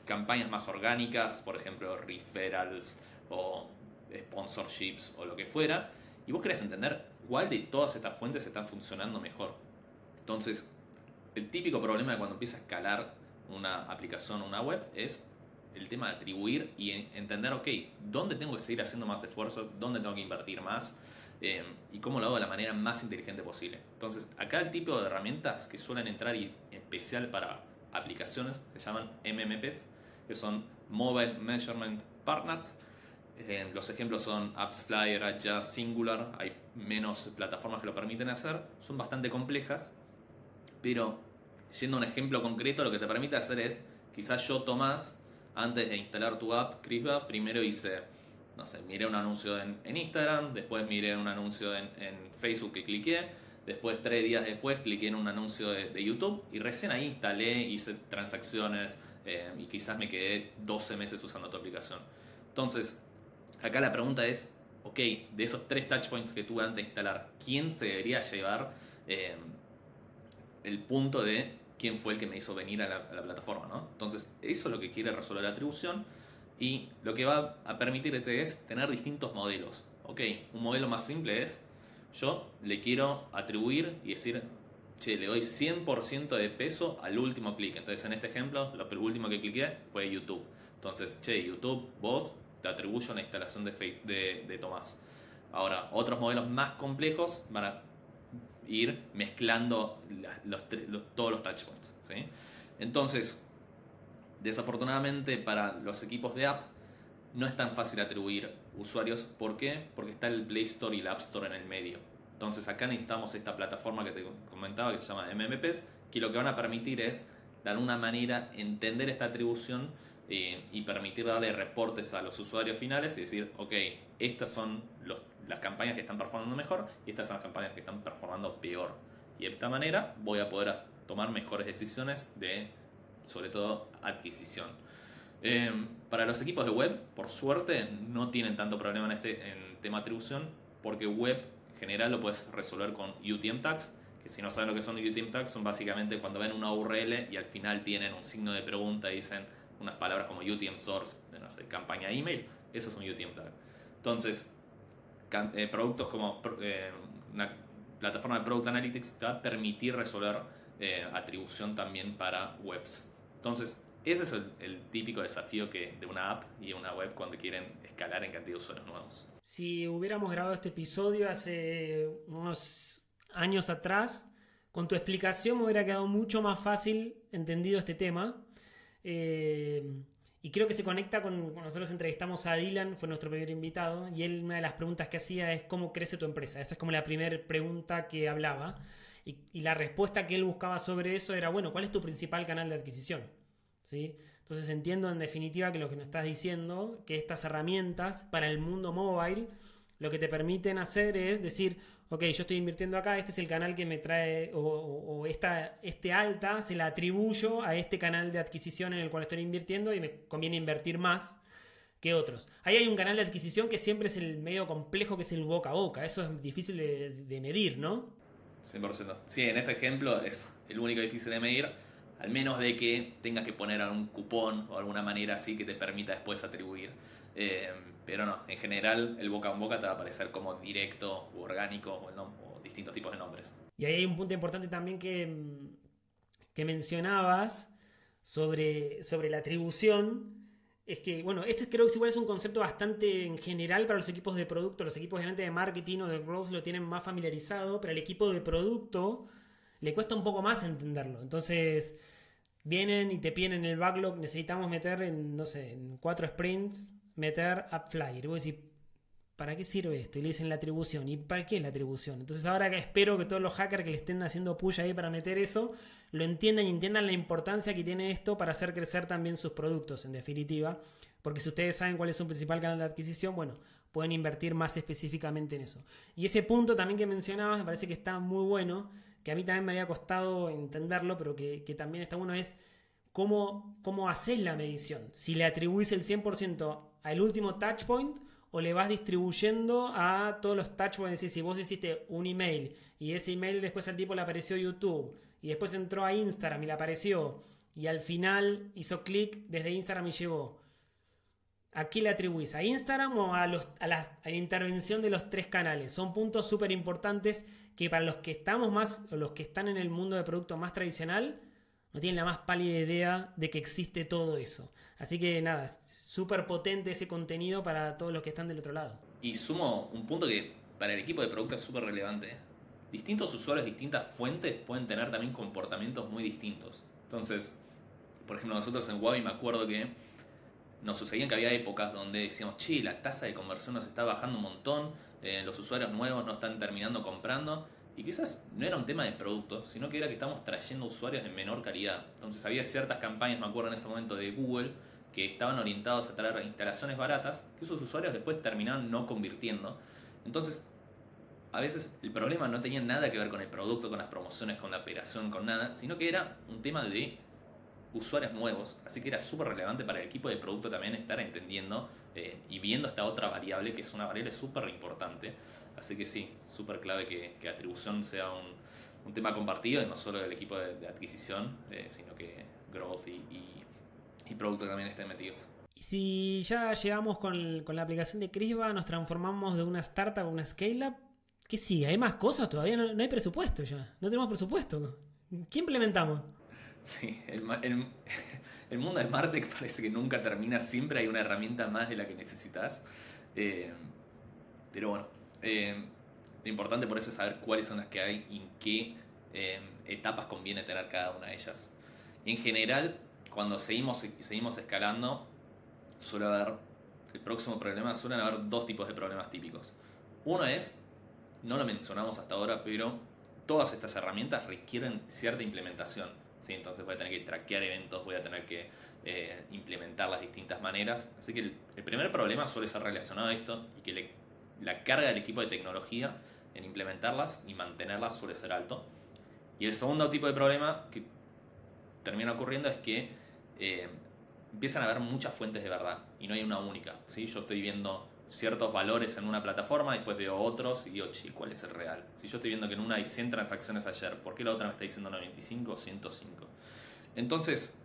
campañas más orgánicas, por ejemplo, referrals o sponsorships o lo que fuera. Y vos querés entender cuál de todas estas fuentes están funcionando mejor. Entonces, el típico problema de cuando empieza a escalar una aplicación o una web es el tema de atribuir y entender, ok, ¿dónde tengo que seguir haciendo más esfuerzo? ¿Dónde tengo que invertir más? Y cómo lo hago de la manera más inteligente posible. Entonces, acá el tipo de herramientas que suelen entrar y en especial para aplicaciones se llaman MMPs, que son Mobile Measurement Partners. Los ejemplos son AppsFlyer, Adjust, Singular. Hay menos plataformas que lo permiten hacer. Son bastante complejas, pero yendo a un ejemplo concreto, lo que te permite hacer es, quizás yo, Tomás, antes de instalar tu app, Crisba, primero hice, no sé, miré un anuncio en Instagram, después miré un anuncio en Facebook que cliqué, después 3 días después cliqué en un anuncio de YouTube y recién ahí instalé, hice transacciones y quizás me quedé 12 meses usando tu aplicación. Entonces, acá la pregunta es, ok, de esos 3 touchpoints que tuve antes de instalar, ¿quién se debería llevar el punto de quién fue el que me hizo venir a la plataforma, ¿no? Entonces, eso es lo que quiere resolver la atribución y lo que va a permitirte es tener distintos modelos. Ok, un modelo más simple es, yo le quiero atribuir y decir, che, le doy 100% de peso al último clic. Entonces, en este ejemplo, lo último que cliqué fue YouTube. Entonces, che, YouTube, vos te atribuyo una instalación de Tomás. Ahora, otros modelos más complejos van a ir mezclando todos los touchpoints, ¿sí? Entonces, desafortunadamente para los equipos de app no es tan fácil atribuir usuarios. ¿Por qué? Porque está el Play Store y el App Store en el medio. Entonces acá necesitamos esta plataforma que te comentaba que se llama MMPs, que lo que van a permitir es de alguna manera entender esta atribución y permitir darle reportes a los usuarios finales y decir, ok, estas son las campañas que están performando mejor y estas son las campañas que están performando peor. Y de esta manera voy a poder tomar mejores decisiones de, sobre todo, adquisición. Para los equipos de web, por suerte, no tienen tanto problema en tema atribución, porque web en general lo puedes resolver con UTM tags, que si no saben lo que son UTM tags, son básicamente cuando ven una URL y al final tienen un signo de pregunta y dicen unas palabras como UTM source, no sé, campaña email, eso es un UTM tag. Entonces, productos como una plataforma de Product Analytics te va a permitir resolver atribución también para webs. Entonces, ese es el típico desafío de una app y una web cuando quieren escalar en cantidad de usuarios nuevos. Si hubiéramos grabado este episodio hace unos años atrás, con tu explicación me hubiera quedado mucho más fácil entendido este tema. Y creo que se conecta con nosotros entrevistamos a Dylan, fue nuestro primer invitado, y él, una de las preguntas que hacía es ¿cómo crece tu empresa? Esa es como la primera pregunta que hablaba, y la respuesta que él buscaba sobre eso era, bueno, ¿cuál es tu principal canal de adquisición? ¿Sí? Entonces entiendo en definitiva que lo que nos estás diciendo, que estas herramientas para el mundo mobile lo que te permiten hacer es decir, ok, yo estoy invirtiendo acá, este es el canal que me trae, o este alta se la atribuyo a este canal de adquisición en el cual estoy invirtiendo y me conviene invertir más que otros. Ahí hay un canal de adquisición que siempre es el medio complejo, que es el boca a boca. Eso es difícil de medir, ¿no? 100%. Sí, en este ejemplo es el único difícil de medir, al menos de que tengas que poner algún cupón o alguna manera así que te permita después atribuir. Pero no, en general el boca a boca te va a parecer como directo u orgánico o distintos tipos de nombres. Y ahí hay un punto importante también que mencionabas sobre la atribución. Es que, bueno, este creo que igual es un concepto bastante en general para los equipos de producto. Los equipos de venta de marketing o de growth lo tienen más familiarizado, pero al equipo de producto le cuesta un poco más entenderlo. Entonces, vienen y te piden en el backlog, necesitamos meter en, no sé, en 4 sprints, meter AppFlyer. Y vos decís, ¿para qué sirve esto? Y le dicen la atribución. ¿Y para qué es la atribución? Entonces ahora espero que todos los hackers que le estén haciendo push ahí para meter eso, lo entiendan y entiendan la importancia que tiene esto para hacer crecer también sus productos, en definitiva. Porque si ustedes saben cuál es su principal canal de adquisición, bueno, pueden invertir más específicamente en eso. Y ese punto también que mencionabas me parece que está muy bueno, que a mí también me había costado entenderlo, pero que también está bueno, es cómo haces la medición. Si le atribuís el 100% al último touchpoint, o le vas distribuyendo a todos los touchpoints. Es decir, si vos hiciste un email y ese email después al tipo le apareció YouTube y después entró a Instagram y le apareció y al final hizo clic desde Instagram y llegó, ¿a qué le atribuís? ¿A Instagram o a la intervención de los 3 canales? Son puntos súper importantes que para los que estamos más, o los que están en el mundo de producto más tradicional, no tienen la más pálida idea de que existe todo eso. Así que nada, súper potente ese contenido para todos los que están del otro lado. Y sumo un punto que para el equipo de producto es súper relevante. Distintos usuarios, distintas fuentes pueden tener también comportamientos muy distintos. Entonces, por ejemplo, nosotros en Wabi me acuerdo que nos sucedían que había épocas donde decíamos, che, la tasa de conversión nos está bajando un montón, los usuarios nuevos no están terminando comprando. Y quizás no era un tema de producto, sino que era que estamos trayendo usuarios de menor calidad. Entonces había ciertas campañas, me acuerdo en ese momento, de Google, que estaban orientados a traer instalaciones baratas, que esos usuarios después terminaban no convirtiendo. Entonces, a veces el problema no tenía nada que ver con el producto, con las promociones, con la operación, con nada, sino que era un tema de usuarios nuevos. Así que era súper relevante para el equipo de producto también estar entendiendo y viendo esta otra variable, que es una variable súper importante. Así que sí, súper clave que atribución sea un tema compartido y no solo del equipo de adquisición, sino que growth y producto también estén metidos. Y si ya llegamos con la aplicación de Crisba, nos transformamos de una startup a una scale-up, ¿qué sigue? ¿Hay más cosas todavía? No hay presupuesto ya. No tenemos presupuesto. ¿Qué implementamos? Sí, el mundo de Martech parece que nunca termina. Siempre hay una herramienta más de la que necesitas. Pero bueno, lo importante por eso es saber cuáles son las que hay y en qué etapas conviene tener cada una de ellas. En general, cuando seguimos escalando, el próximo problema suelen haber 2 tipos de problemas típicos. Uno es, no lo mencionamos hasta ahora, pero todas estas herramientas requieren cierta implementación, ¿sí? Entonces voy a tener que traquear eventos, voy a tener que implementar las distintas maneras. Así que el primer problema suele ser relacionado a esto y que la carga del equipo de tecnología en implementarlas y mantenerlas suele ser alto. Y el segundo tipo de problema que termina ocurriendo es que empiezan a haber muchas fuentes de verdad y no hay una única, ¿sí? Yo estoy viendo ciertos valores en una plataforma, después veo otros y digo, che, ¿cuál es el real? Si yo estoy viendo que en una hay 100 transacciones ayer, ¿por qué la otra me está diciendo 95 o 105? Entonces,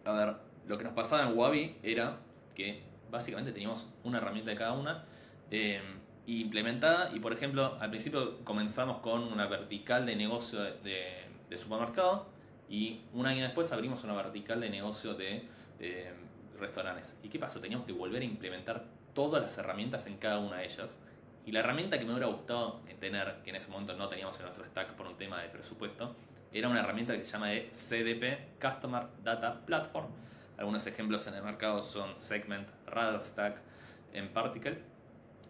a ver, lo que nos pasaba en Wabi era que básicamente teníamos una herramienta de cada una implementada, y por ejemplo, al principio comenzamos con una vertical de negocio de supermercado y un año después abrimos una vertical de negocio de restaurantes. ¿Y qué pasó? Teníamos que volver a implementar todas las herramientas en cada una de ellas. Y la herramienta que me hubiera gustado tener, que en ese momento no teníamos en nuestro stack por un tema de presupuesto, era una herramienta que se llama CDP, Customer Data Platform. Algunos ejemplos en el mercado son Segment, Rudderstack, Particle.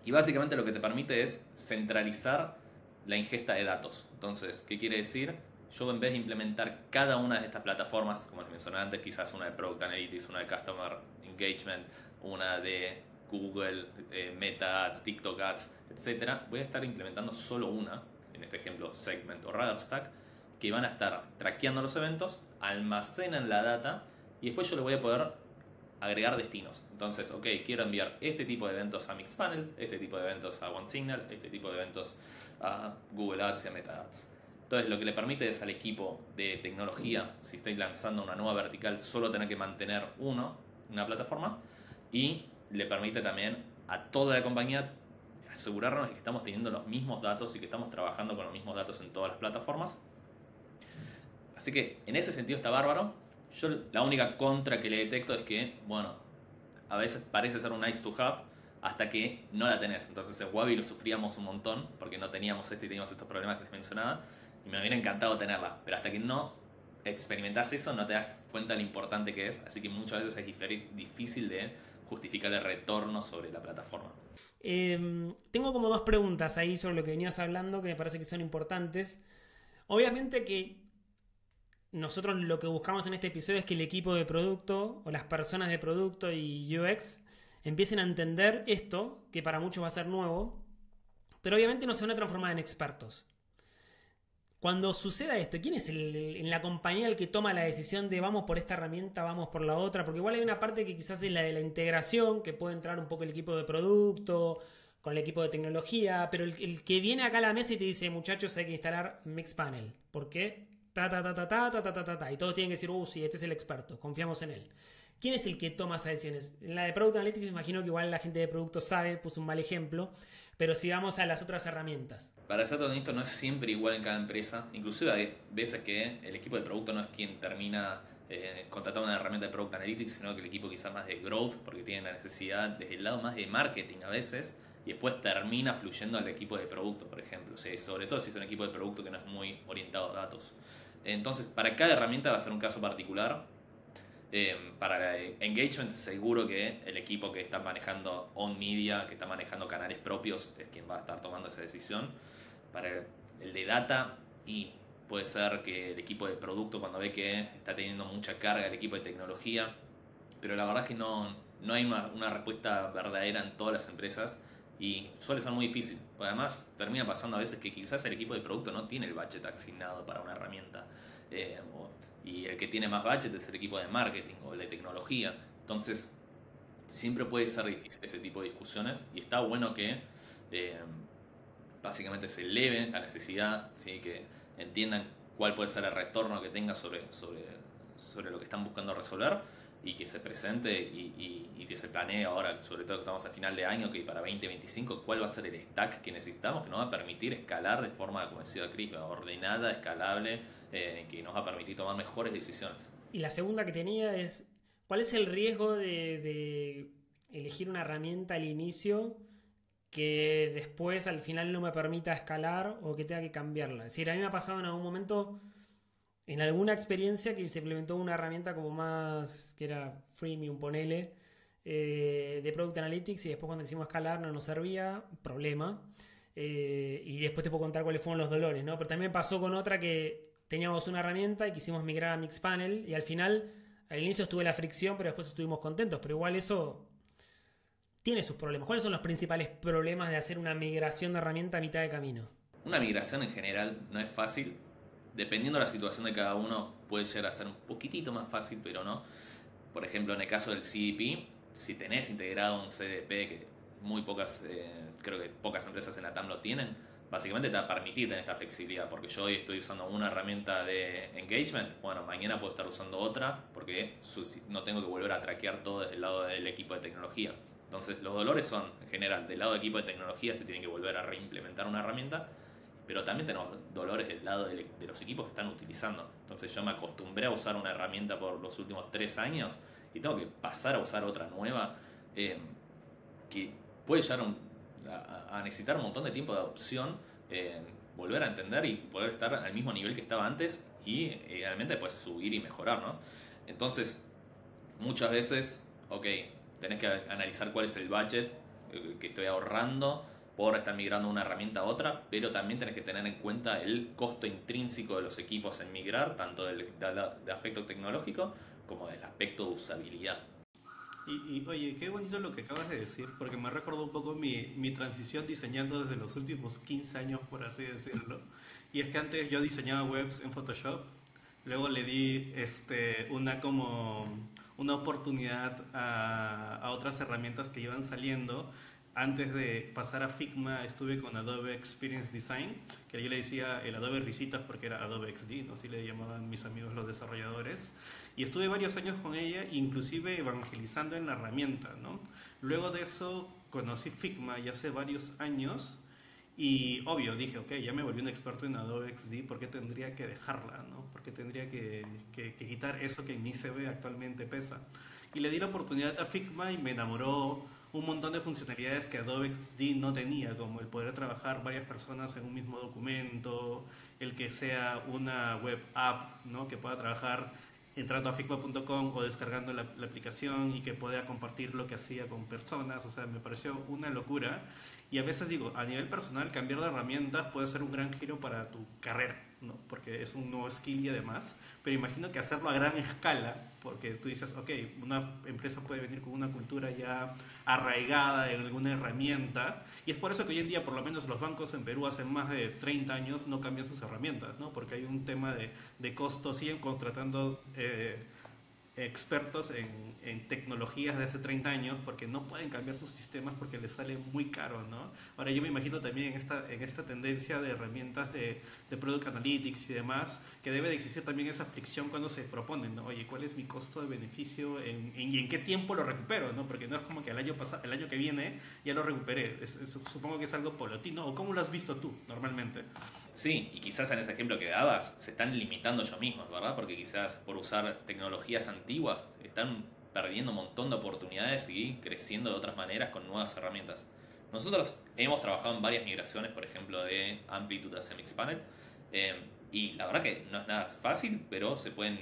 Y básicamente lo que te permite es centralizar la ingesta de datos. Entonces, ¿qué quiere decir? Yo, en vez de implementar cada una de estas plataformas, como les mencioné antes, quizás una de Product Analytics, una de Customer Engagement, una de Google, Meta Ads, TikTok Ads, etc., voy a estar implementando solo una, en este ejemplo Segment o RadarStack, que van a estar traqueando los eventos, almacenan la data y después yo le voy a poder agregar destinos. Entonces, ok, quiero enviar este tipo de eventos a Mixpanel, este tipo de eventos a OneSignal, este tipo de eventos a Google Ads y a Meta Ads. Entonces, lo que le permite es al equipo de tecnología, si estoy lanzando una nueva vertical, solo tener que mantener una plataforma, y le permite también a toda la compañía asegurarnos de que estamos teniendo los mismos datos y que estamos trabajando con los mismos datos en todas las plataformas. Así que en ese sentido está bárbaro. Yo la única contra que le detecto es que, bueno, a veces parece ser un nice to have hasta que no la tenés. Entonces en Wabi lo sufríamos un montón porque no teníamos y teníamos estos problemas que les mencionaba, y me hubiera encantado tenerla, pero hasta que no experimentás eso no te das cuenta de lo importante que es, así que muchas veces es difícil de justificar el retorno sobre la plataforma. Tengo como dos preguntas ahí sobre lo que venías hablando que me parece que son importantes. Obviamente que nosotros lo que buscamos en este episodio es que el equipo de producto o las personas de producto y UX empiecen a entender esto, que para muchos va a ser nuevo, pero obviamente no se van a transformar en expertos. Cuando suceda esto, ¿quién es en la compañía el que toma la decisión de vamos por esta herramienta, vamos por la otra? Porque igual hay una parte que quizás es la de la integración, que puede entrar un poco el equipo de producto con el equipo de tecnología, pero el que viene acá a la mesa y te dice, muchachos, hay que instalar Mixpanel. ¿Por qué? Y todos tienen que decir, sí, este es el experto, confiamos en él. ¿Quién es el que toma esas decisiones? En la de Product Analytics me imagino que igual la gente de producto sabe, puse un mal ejemplo, pero si vamos a las otras herramientas. Para ser todo esto no es siempre igual en cada empresa. Inclusive hay veces que el equipo de producto no es quien termina contratando una herramienta de Product Analytics, sino que el equipo quizás más de Growth, porque tiene la necesidad desde el lado más de marketing a veces, y después termina fluyendo al equipo de producto, por ejemplo. O sea, sobre todo si es un equipo de producto que no es muy orientado a datos. Entonces, para cada herramienta va a ser un caso particular. Para engagement seguro que el equipo que está manejando on media, que está manejando canales propios, es quien va a estar tomando esa decisión. Para el de data, y puede ser que el equipo de producto, cuando ve que está teniendo mucha carga el equipo de tecnología, pero la verdad es que no hay una respuesta verdadera en todas las empresas y suele ser muy difícil. Además termina pasando a veces que quizás el equipo de producto no tiene el budget asignado para una herramienta, y el que tiene más budget es el equipo de marketing o el de tecnología. Entonces siempre puede ser difícil ese tipo de discusiones, y está bueno que básicamente se eleve la necesidad, ¿sí? Que entiendan cuál puede ser el retorno que tenga sobre lo que están buscando resolver, y que se presente y que se planee ahora, sobre todo que estamos a final de año, que para 2025 cuál va a ser el stack que necesitamos, que nos va a permitir escalar de forma, como decía Chris, ordenada, escalable, que nos va a permitir tomar mejores decisiones. Y la segunda que tenía es, ¿cuál es el riesgo de elegir una herramienta al inicio que después al final no me permita escalar o que tenga que cambiarla? Es decir, a mí me ha pasado en algún momento, en alguna experiencia, que se implementó una herramienta como más, que era freemium, ponele, de Product Analytics, y después cuando quisimos escalar no nos servía, problema. Y después te puedo contar cuáles fueron los dolores, ¿no? Pero también me pasó con otra que teníamos una herramienta y quisimos migrar a Mixpanel, y al final, al inicio estuve la fricción, pero después estuvimos contentos. Pero igual eso tiene sus problemas. ¿Cuáles son los principales problemas de hacer una migración de herramienta a mitad de camino? Una migración en general no es fácil. Dependiendo de la situación de cada uno, puede llegar a ser un poquitito más fácil, pero no. Por ejemplo, en el caso del CDP, si tenés integrado un CDP, que muy pocas, creo que pocas empresas en la TAM lo tienen, básicamente te va a permitir tener esta flexibilidad, porque yo hoy estoy usando una herramienta de engagement, bueno, mañana puedo estar usando otra, porque no tengo que volver a traquear todo desde el lado del equipo de tecnología. Entonces, los dolores son, en general, del lado del equipo de tecnología se tienen que volver a reimplementar una herramienta, pero también tenemos dolores del lado de los equipos que están utilizando. Entonces yo me acostumbré a usar una herramienta por los últimos 3 años y tengo que pasar a usar otra nueva, que puede llegar a necesitar un montón de tiempo de adopción, volver a entender y poder estar al mismo nivel que estaba antes, y realmente después subir y mejorar, ¿no? Entonces muchas veces, tenés que analizar cuál es el budget que estoy ahorrando por estar migrando una herramienta a otra, pero también tenés que tener en cuenta el costo intrínseco de los equipos en migrar, tanto del aspecto tecnológico como del aspecto de usabilidad. Oye, qué bonito lo que acabas de decir, porque me recordó un poco mi transición diseñando desde los últimos 15 años, por así decirlo. Y es que antes yo diseñaba webs en Photoshop, luego le di una oportunidad a otras herramientas que iban saliendo. Antes de pasar a Figma estuve con Adobe Experience Design, que yo le decía el Adobe Risitas porque era Adobe XD, ¿no? Así le llamaban mis amigos los desarrolladores. Y estuve varios años con ella, inclusive evangelizando en la herramienta, ¿no? Luego de eso conocí Figma ya hace varios años y obvio dije, ok, ya me volví un experto en Adobe XD, ¿por qué tendría que dejarla, ¿no? ¿Por qué tendría que quitar eso que en mi CV actualmente pesa? Y le di la oportunidad a Figma y me enamoró un montón de funcionalidades que Adobe XD no tenía, como el poder trabajar varias personas en un mismo documento, el que sea una web app, ¿no? Que pueda trabajar entrando a figma.com o descargando la aplicación y que pueda compartir lo que hacía con personas. O sea, me pareció una locura. Y a veces digo, a nivel personal, cambiar de herramientas puede ser un gran giro para tu carrera, ¿no? Porque es un nuevo skill y además. Pero imagino que hacerlo a gran escala, porque tú dices, ok, una empresa puede venir con una cultura ya arraigada en alguna herramienta, y es por eso que hoy en día, por lo menos los bancos en Perú hace más de 30 años no cambian sus herramientas, ¿no? Porque hay un tema de costo, siguen contratando expertos en tecnologías de hace 30 años porque no pueden cambiar sus sistemas porque les sale muy caro, ¿no? Ahora yo me imagino también en esta tendencia de herramientas de Product Analytics y demás, que debe de existir también esa fricción cuando se proponen, ¿no? Oye, ¿cuál es mi costo de beneficio y en qué tiempo lo recupero, ¿no? Porque no es como que el año que viene ya lo recuperé. Supongo que es algo paulatino. ¿O cómo lo has visto tú normalmente? Sí, y quizás en ese ejemplo que dabas se están limitando ellos mismos, ¿verdad? Porque quizás por usar tecnologías antiguas están perdiendo un montón de oportunidades y creciendo de otras maneras con nuevas herramientas. Nosotros hemos trabajado en varias migraciones, por ejemplo, de Amplitude a Mixpanel, y la verdad que no es nada fácil, pero se pueden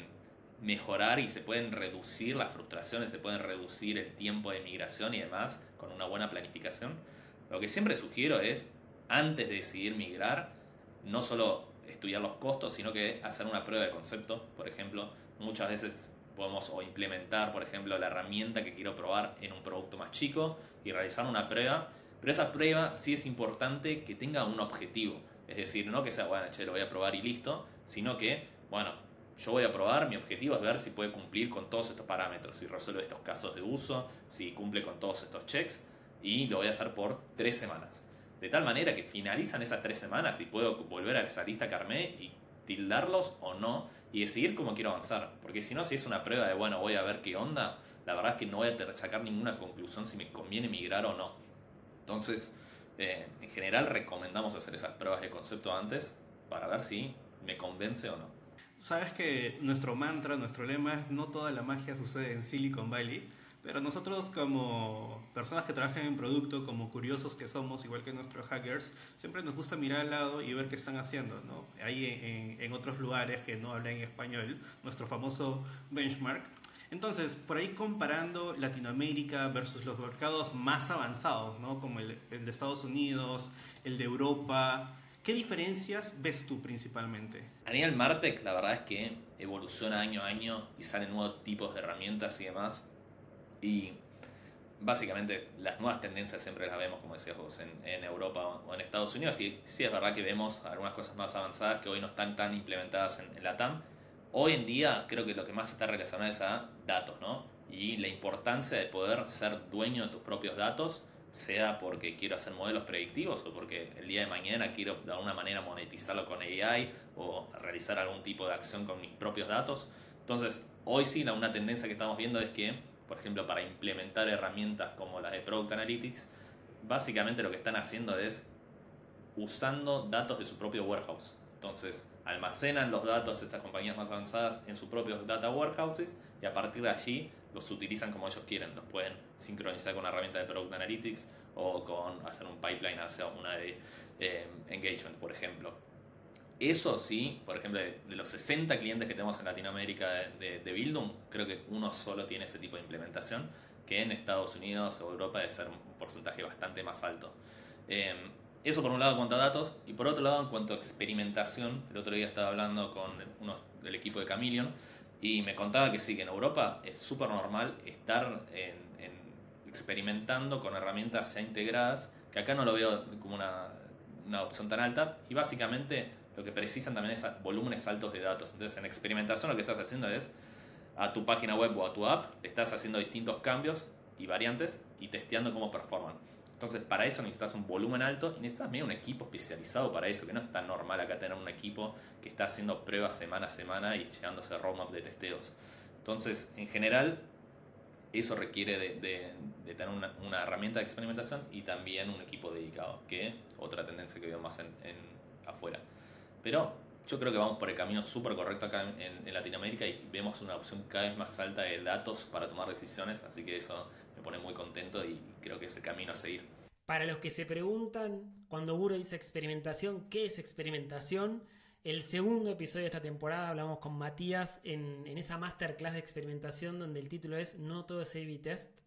mejorar y se pueden reducir las frustraciones, se pueden reducir el tiempo de migración y demás con una buena planificación. Lo que siempre sugiero es, antes de decidir migrar, no solo estudiar los costos, sino que hacer una prueba de concepto. Por ejemplo, muchas veces podemos implementar, por ejemplo, la herramienta que quiero probar en un producto más chico y realizar una prueba, pero esa prueba sí es importante que tenga un objetivo. Es decir, no que sea, bueno, che, lo voy a probar y listo, sino que, bueno, yo voy a probar, mi objetivo es ver si puede cumplir con todos estos parámetros, si resuelve estos casos de uso, si cumple con todos estos checks, y lo voy a hacer por 3 semanas. De tal manera que finalizan esas 3 semanas y puedo volver a esa lista que armé y tildarlos o no y decidir cómo quiero avanzar. Porque si no, si es una prueba de, bueno, voy a ver qué onda, la verdad es que no voy a sacar ninguna conclusión si me conviene migrar o no. Entonces, en general recomendamos hacer esas pruebas de concepto antes para ver si me convence o no. Sabes que nuestro mantra, nuestro lema es no toda la magia sucede en Silicon Valley. Pero nosotros como personas que trabajan en producto, como curiosos que somos, igual que nuestros hackers, siempre nos gusta mirar al lado y ver qué están haciendo, ¿no? Hay en otros lugares que no hablan español, nuestro famoso benchmark. Entonces, por ahí comparando Latinoamérica versus los mercados más avanzados, ¿no? Como el de Estados Unidos, el de Europa, ¿qué diferencias ves tú principalmente? A nivel Martech, la verdad es que evoluciona año a año y salen nuevos tipos de herramientas y demás. Y básicamente las nuevas tendencias siempre las vemos, como decías vos, en Europa o en Estados Unidos. Y sí es verdad que vemos algunas cosas más avanzadas que hoy no están tan implementadas en la TAM. Hoy en día creo que lo que más está relacionado es a datos, ¿no? Y la importancia de poder ser dueño de tus propios datos, sea porque quiero hacer modelos predictivos o porque el día de mañana quiero de alguna manera monetizarlo con AI o realizar algún tipo de acción con mis propios datos. Entonces, hoy sí, una tendencia que estamos viendo es que, por ejemplo, para implementar herramientas como las de Product Analytics, básicamente lo que están haciendo es usando datos de su propio warehouse. Entonces, almacenan los datos de estas compañías más avanzadas en sus propios data warehouses y a partir de allí los utilizan como ellos quieren. Los pueden sincronizar con una herramienta de Product Analytics o con hacer un pipeline hacia una de engagement, por ejemplo. Eso sí, por ejemplo, de los 60 clientes que tenemos en Latinoamérica de Bildung, creo que uno solo tiene ese tipo de implementación, que en Estados Unidos o Europa debe ser un porcentaje bastante más alto. Eso por un lado en cuanto a datos, y por otro lado en cuanto a experimentación. El otro día estaba hablando con uno del equipo de Chameleon Y me contaba que sí, que en Europa es súper normal estar experimentando con herramientas ya integradas, que acá no lo veo como una opción tan alta, y básicamente lo que precisan también es volúmenes altos de datos. Entonces en experimentación lo que estás haciendo es a tu página web o a tu app, estás haciendo distintos cambios y variantes y testeando cómo performan. Entonces para eso necesitas un volumen alto y necesitas también un equipo especializado para eso, que no es tan normal acá tener un equipo que está haciendo pruebas semana a semana y llegándose a roadmap de testeos. Entonces en general eso requiere de tener una herramienta de experimentación y también un equipo dedicado, que otra tendencia que veo más afuera. Pero yo creo que vamos por el camino súper correcto acá en Latinoamérica y vemos una opción cada vez más alta de datos para tomar decisiones, así que eso me pone muy contento y creo que es el camino a seguir. Para los que se preguntan, cuando Guro dice experimentación, ¿qué es experimentación? El segundo episodio de esta temporada hablamos con Matías en esa masterclass de experimentación donde el título es No todo es A/B test,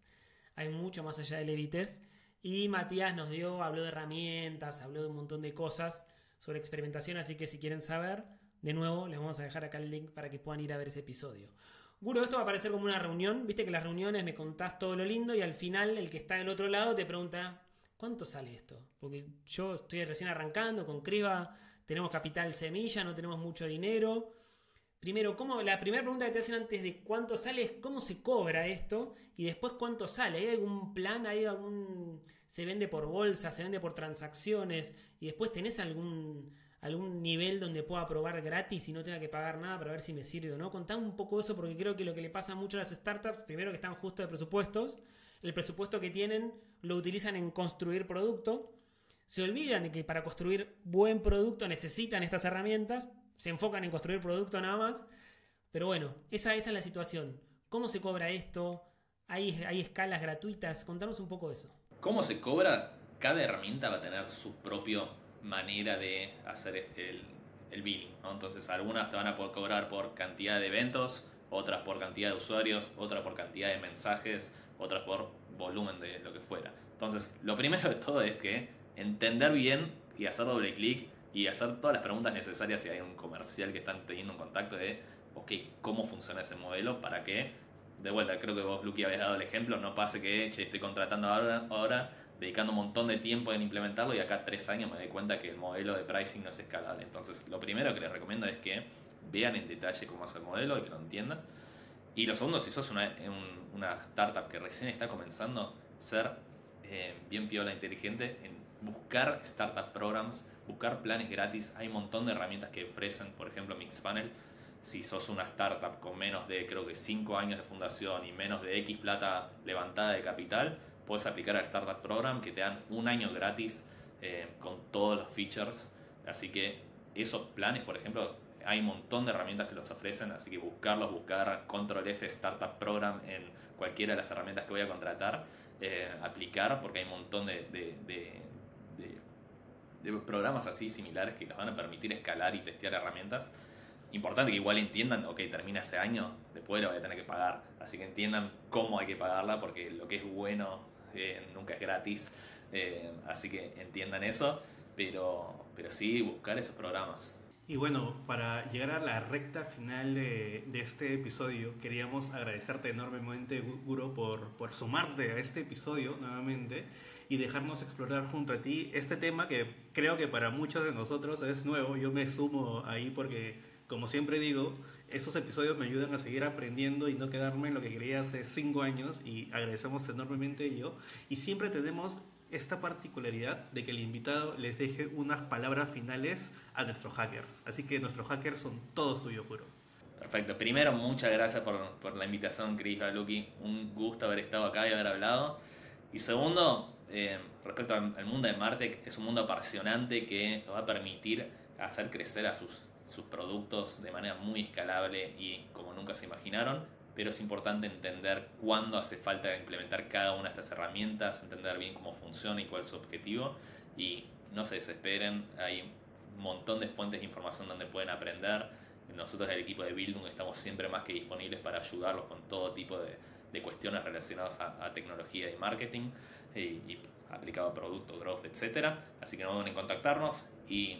hay mucho más allá del A/B test, y Matías habló de herramientas, habló de un montón de cosas sobre experimentación, así que si quieren saber, de nuevo les vamos a dejar acá el link para que puedan ir a ver ese episodio. Guro, esto va a parecer como una reunión, viste que las reuniones me contás todo lo lindo y al final el que está del otro lado te pregunta ¿cuánto sale esto? Porque yo estoy recién arrancando con Criba, tenemos capital semilla, no tenemos mucho dinero. Primero, la primera pregunta que te hacen antes de cuánto sale es cómo se cobra esto y después cuánto sale. ¿Hay algún plan? ¿Se vende por bolsa? ¿Se vende por transacciones? Y después tenés algún nivel donde pueda probar gratis y no tenga que pagar nada para ver si me sirve o no. Contame un poco eso porque creo que lo que le pasa mucho a las startups, primero que están justo de presupuestos, el presupuesto que tienen lo utilizan en construir producto, se olvidan de que para construir buen producto necesitan estas herramientas, se enfocan en construir producto nada más, pero bueno, esa es la situación. ¿Cómo se cobra esto? ¿Hay escalas gratuitas? Contanos un poco de eso. ¿Cómo se cobra? Cada herramienta va a tener su propia manera de hacer el billing, ¿no? Entonces algunas te van a poder cobrar por cantidad de eventos, otras por cantidad de usuarios, otras por cantidad de mensajes, otras por volumen de lo que fuera. Entonces lo primero de todo es que entender bien y hacer doble clic y hacer todas las preguntas necesarias si hay un comercial que están teniendo un contacto de ok, ¿cómo funciona ese modelo? Para que, de vuelta, creo que vos, Luqui, habías dado el ejemplo, no pase que estoy contratando ahora, dedicando un montón de tiempo en implementarlo y acá 3 años me doy cuenta que el modelo de pricing no es escalable. Entonces lo primero que les recomiendo es que vean en detalle cómo es el modelo y que lo entiendan. Y lo segundo, si sos una startup que recién está comenzando, ser bien piola, inteligente en buscar startup programs, buscar planes gratis. Hay un montón de herramientas que ofrecen, por ejemplo Mixpanel. Si sos una startup con menos de, creo que 5 años de fundación y menos de X plata levantada de capital, puedes aplicar al Startup Program que te dan 1 año gratis con todos los features. Así que esos planes, por ejemplo, hay un montón de herramientas que los ofrecen, así que buscar Control F Startup Program en cualquiera de las herramientas que voy a contratar, aplicar, porque hay un montón de programas así similares que les van a permitir escalar y testear herramientas. Importante que igual entiendan, ok, termina ese año, después lo voy a tener que pagar, así que entiendan cómo hay que pagarla, porque lo que es bueno nunca es gratis, así que entiendan eso, pero sí buscar esos programas. Y bueno, para llegar a la recta final de este episodio, queríamos agradecerte enormemente, Guro, por sumarte a este episodio nuevamente y dejarnos explorar junto a ti este tema que creo que para muchos de nosotros es nuevo. Yo me sumo ahí porque, como siempre digo, estos episodios me ayudan a seguir aprendiendo y no quedarme en lo que quería hace 5 años, y agradecemos enormemente ello. Y siempre tenemos esta particularidad de que el invitado les deje unas palabras finales a nuestros hackers. Así que nuestros hackers son todos tuyos, Guro. Perfecto. Primero, muchas gracias por la invitación, Chris, Luqui. Un gusto haber estado acá y haber hablado. Y segundo, respecto al mundo de Martech, es un mundo apasionante que nos va a permitir hacer crecer a sus productos de manera muy escalable y como nunca se imaginaron. Pero es importante entender cuándo hace falta implementar cada una de estas herramientas, entender bien cómo funciona y cuál es su objetivo, y no se desesperen, hay un montón de fuentes de información donde pueden aprender. Nosotros, el equipo de Bildung, estamos siempre más que disponibles para ayudarlos con todo tipo de cuestiones relacionadas a tecnología y marketing y aplicado a producto, growth, etc. Así que no duden en contactarnos, y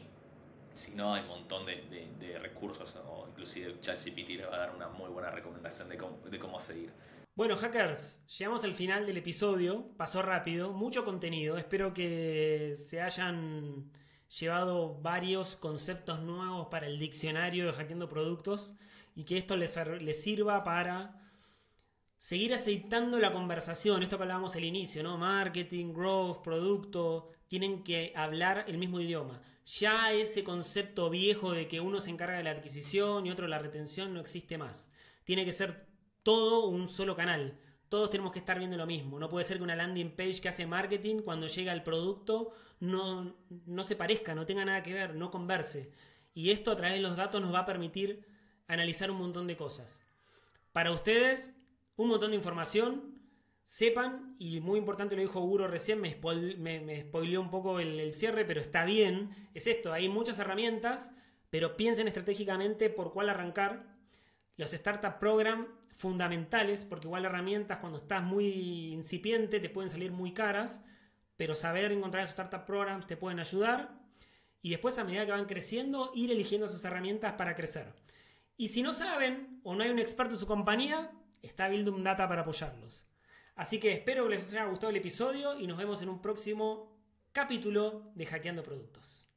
si no, hay un montón de recursos, o inclusive ChatGPT les va a dar una muy buena recomendación de cómo seguir. Bueno, hackers, llegamos al final del episodio. Pasó rápido, mucho contenido. Espero que se hayan llevado varios conceptos nuevos para el diccionario de Hackeando Productos y que esto les sirva para seguir aceitando la conversación. Esto que hablábamos al inicio, ¿no? Marketing, growth, producto, tienen que hablar el mismo idioma. Ya ese concepto viejo de que uno se encarga de la adquisición y otro de la retención no existe más. Tiene que ser todo un solo canal. Todos tenemos que estar viendo lo mismo. No puede ser que una landing page que hace marketing, cuando llega el producto, no se parezca, no tenga nada que ver, no converse. Y esto a través de los datos nos va a permitir analizar un montón de cosas. Para ustedes, un montón de información. Sepan, y muy importante lo dijo Guro recién, me spoileó un poco el cierre, pero está bien. Es esto, hay muchas herramientas, pero piensen estratégicamente por cuál arrancar. Los Startup Program fundamentales, porque igual herramientas cuando estás muy incipiente te pueden salir muy caras, pero saber encontrar esos Startup Programs te pueden ayudar. Y después, a medida que van creciendo, ir eligiendo esas herramientas para crecer. Y si no saben o no hay un experto en su compañía, está Buildum Data para apoyarlos. Así que espero que les haya gustado el episodio y nos vemos en un próximo capítulo de Hackeando Productos.